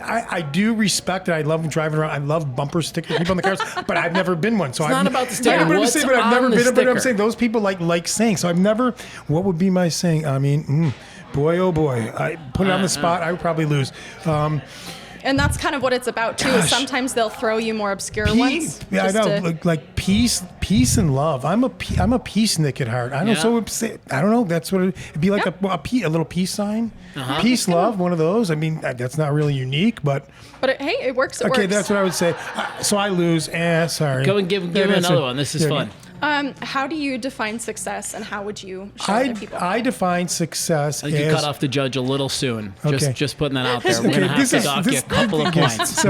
Speaker 2: I do respect it. I love driving around. I love bumper sticker people in the cars, but I've never been one. So
Speaker 1: It's not about the sticker.
Speaker 2: I know, but I'm
Speaker 1: What's
Speaker 2: saying, but I've
Speaker 1: on
Speaker 2: never
Speaker 1: the
Speaker 2: been. But I'm
Speaker 1: sticker?
Speaker 2: saying those people like saying. So I've never. What would be my saying? I mean, boy, oh boy. I put it on the spot. I would probably lose.
Speaker 10: And that's kind of what it's about too, is sometimes they'll throw you more obscure ones.
Speaker 2: Yeah, I
Speaker 10: just
Speaker 2: know.
Speaker 10: to-
Speaker 2: Like peace and love. I'm a peacenik at heart. I don't.
Speaker 1: Yeah.
Speaker 2: So I don't know. That's what it'd be like. A little peace sign. Peace, love. One of those. I mean, that's not really unique, but.
Speaker 10: But hey, it works. It
Speaker 2: Okay,
Speaker 10: works.
Speaker 2: that's what I would say. So I lose. Sorry.
Speaker 1: Go and give him another one. This is fun.
Speaker 10: How do you define success, and how would you show other people?
Speaker 2: I define success
Speaker 1: I think you
Speaker 2: as
Speaker 1: cut off the judge a little soon.
Speaker 2: Okay.
Speaker 1: Just putting that out there. We're gonna have to dock you a couple of points.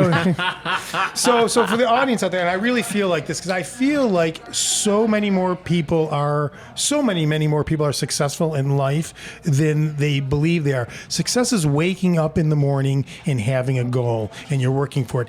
Speaker 2: So for the audience out there, and I really feel like this because I feel like so many more people are successful in life than they believe they are. Success is waking up in the morning and having a goal, and you're working for it.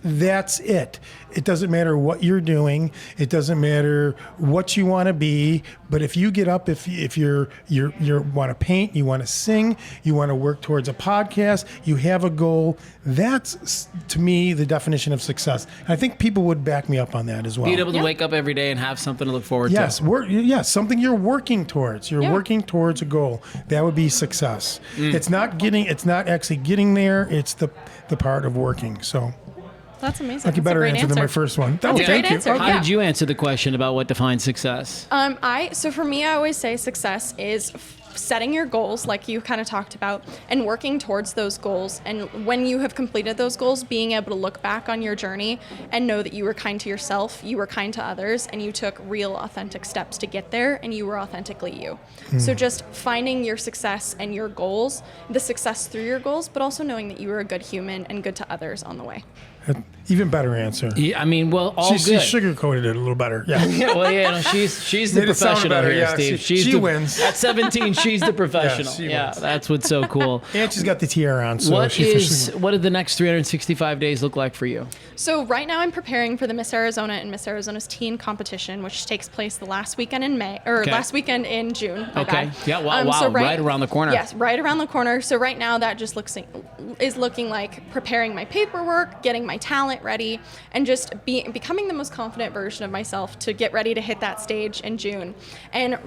Speaker 2: That's it. It doesn't matter what you're doing. It doesn't matter what you want to be. But if you get up, if you want to paint, you want to sing, you want to work towards a podcast, you have a goal. That's to me the definition of success. I think people would back me up on that as well.
Speaker 1: Being able to wake up every day and have something to look forward
Speaker 2: Yes,
Speaker 1: to.
Speaker 2: yes, something you're working towards. You're working towards a goal. That would be success. It's not actually getting there. It's the part of working. So.
Speaker 10: That's amazing.
Speaker 2: Like a
Speaker 10: That's
Speaker 2: better
Speaker 10: great
Speaker 2: answer than my first one.
Speaker 10: That's a great
Speaker 2: Thank you.
Speaker 10: answer.
Speaker 1: How did you answer the question about what defines success?
Speaker 10: So for me, I always say success is setting your goals, like you kind of talked about, and working towards those goals. And when you have completed those goals, being able to look back on your journey and know that you were kind to yourself, you were kind to others, and you took real, authentic steps to get there, and you were authentically you. So just finding your success and your goals, the success through your goals, but also knowing that you were a good human and good to others on the way.
Speaker 2: Even better answer.
Speaker 1: Yeah, I mean, well, all
Speaker 2: She
Speaker 1: good.
Speaker 2: sugarcoated it a little better. Yeah.
Speaker 1: Yeah, well, yeah, no, she's the
Speaker 2: Made it sound
Speaker 1: professional
Speaker 2: better,
Speaker 1: here,
Speaker 2: yeah.
Speaker 1: Steve.
Speaker 2: She
Speaker 1: the,
Speaker 2: wins.
Speaker 1: At 17, she's the professional.
Speaker 2: she
Speaker 1: Yeah,
Speaker 2: wins.
Speaker 1: that's what's so cool.
Speaker 2: And she's got the tiara on, so
Speaker 1: What
Speaker 2: she officially
Speaker 1: did the next 365 days look like for you?
Speaker 10: So right now I'm preparing for the Miss Arizona and Miss Arizona's teen competition, which takes place the last weekend in last weekend in June. My
Speaker 1: Okay.
Speaker 10: bad.
Speaker 1: Yeah, wow, right around the corner.
Speaker 10: Yes, right around the corner. So right now that just is looking like preparing my paperwork, getting my talent ready, and just becoming the most confident version of myself to get ready to hit that stage in June. And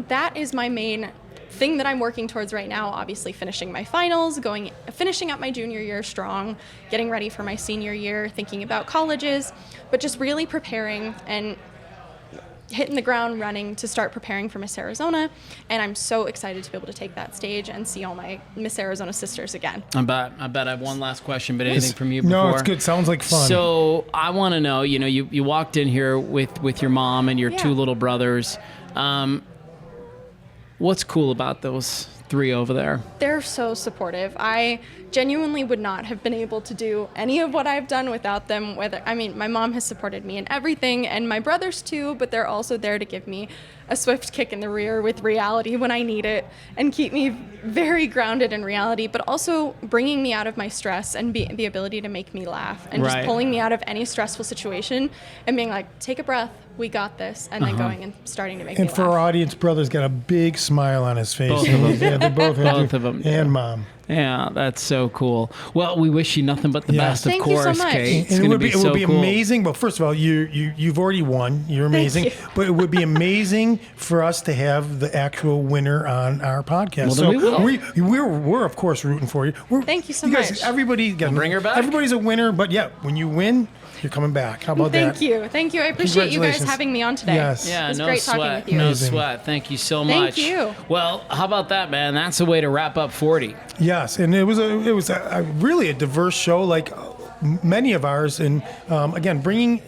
Speaker 10: that is my main thing that I'm working towards right now. Obviously finishing my finals, finishing up my junior year strong, getting ready for my senior year, thinking about colleges, but just really preparing and hitting the ground running to start preparing for Miss Arizona. And I'm so excited to be able to take that stage and see all my Miss Arizona sisters again.
Speaker 1: I bet I have one last question, but anything from you before?
Speaker 2: No, it's good. Sounds like fun.
Speaker 1: So I want to know, you walked in here with your mom and your two little brothers. What's cool about those three over there?
Speaker 10: They're so supportive. I genuinely would not have been able to do any of what I've done without them. My mom has supported me in everything, and my brothers too, but they're also there to give me a swift kick in the rear with reality when I need it and keep me very grounded in reality, but also bringing me out of my stress and the ability to make me laugh and just pulling me out of any stressful situation and being like, take a breath, we got this, and then going and starting to make me laugh.
Speaker 2: And for our audience, brother's got a big smile on his face.
Speaker 1: Both of them.
Speaker 2: Yeah, they both
Speaker 1: of them.
Speaker 2: And mom.
Speaker 1: Yeah, that's so cool. Well, we wish you nothing but the best, of
Speaker 10: Thank you
Speaker 1: course,
Speaker 10: so much.
Speaker 1: Kate. It's
Speaker 2: And
Speaker 1: going to be
Speaker 2: it
Speaker 1: so
Speaker 2: would be
Speaker 1: cool.
Speaker 2: amazing. Well, first of all, you've already won. You're amazing.
Speaker 10: you.
Speaker 2: But it would be amazing for us to have the actual winner on our podcast.
Speaker 1: Well, then we will.
Speaker 2: We're of course rooting for you.
Speaker 10: Thank you so
Speaker 2: guys,
Speaker 10: much.
Speaker 2: Everybody,
Speaker 1: bring her back.
Speaker 2: Everybody's a winner. But yeah, when you win, you're coming back. How about that?
Speaker 10: Thank you. I appreciate you guys
Speaker 2: Congratulations.
Speaker 10: having me on today.
Speaker 2: Yes.
Speaker 1: Yeah,
Speaker 10: It was
Speaker 1: no
Speaker 10: great
Speaker 1: sweat.
Speaker 10: talking with you.
Speaker 1: No
Speaker 2: Amazing.
Speaker 1: sweat. Thank you so
Speaker 10: Thank
Speaker 1: much.
Speaker 10: you.
Speaker 1: Well, how about that, man? That's a way to wrap up 40.
Speaker 2: Yes, and it was a really a diverse show, like many of ours, and again,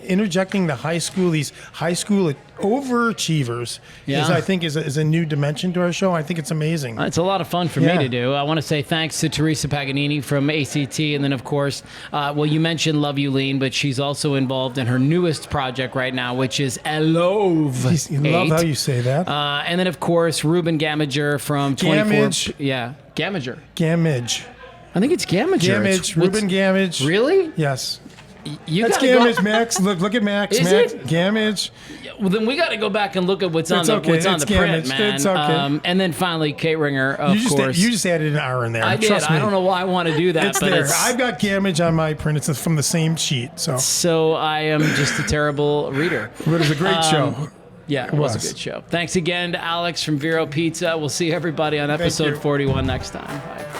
Speaker 2: interjecting these high school overachievers I think is a new dimension to our show. I think it's amazing.
Speaker 1: It's a lot of fun for me to do. I want to say thanks to Theresa Paganini from ACT, and then of course, you mentioned Love You Lean, but she's also involved in her newest project right now, which is Elove.
Speaker 2: I love how you say that.
Speaker 1: And then of course, Ruben Gammage from 24.
Speaker 2: Gammage.
Speaker 1: Yeah, Gammage.
Speaker 2: Gammage.
Speaker 1: I think it's Gammage.
Speaker 2: Gammage. Ruben Gammage.
Speaker 1: Really?
Speaker 2: Yes.
Speaker 1: You
Speaker 2: That's
Speaker 1: gotta go-
Speaker 2: Gammage, Max. Look at Max.
Speaker 1: Is
Speaker 2: Max.
Speaker 1: it?
Speaker 2: Gammage.
Speaker 1: Well, then we got to go back and look at what's on
Speaker 2: It's
Speaker 1: the
Speaker 2: okay.
Speaker 1: what's on
Speaker 2: It's
Speaker 1: the print,
Speaker 2: Gammage.
Speaker 1: man.
Speaker 2: It's okay.
Speaker 1: And then finally, Kate Ringer, of course.
Speaker 2: You just added an R in there.
Speaker 1: I did.
Speaker 2: Trust me.
Speaker 1: I don't know why I want to do that,
Speaker 2: It's
Speaker 1: but
Speaker 2: there.
Speaker 1: it's
Speaker 2: I've got Gammage on my print. It's from the same sheet. So
Speaker 1: I am just a terrible reader.
Speaker 2: But it was a great show.
Speaker 1: Yeah, it was a good show. Thanks again to Alex from Vero Pizza. We'll see everybody on episode 41 next time. Bye.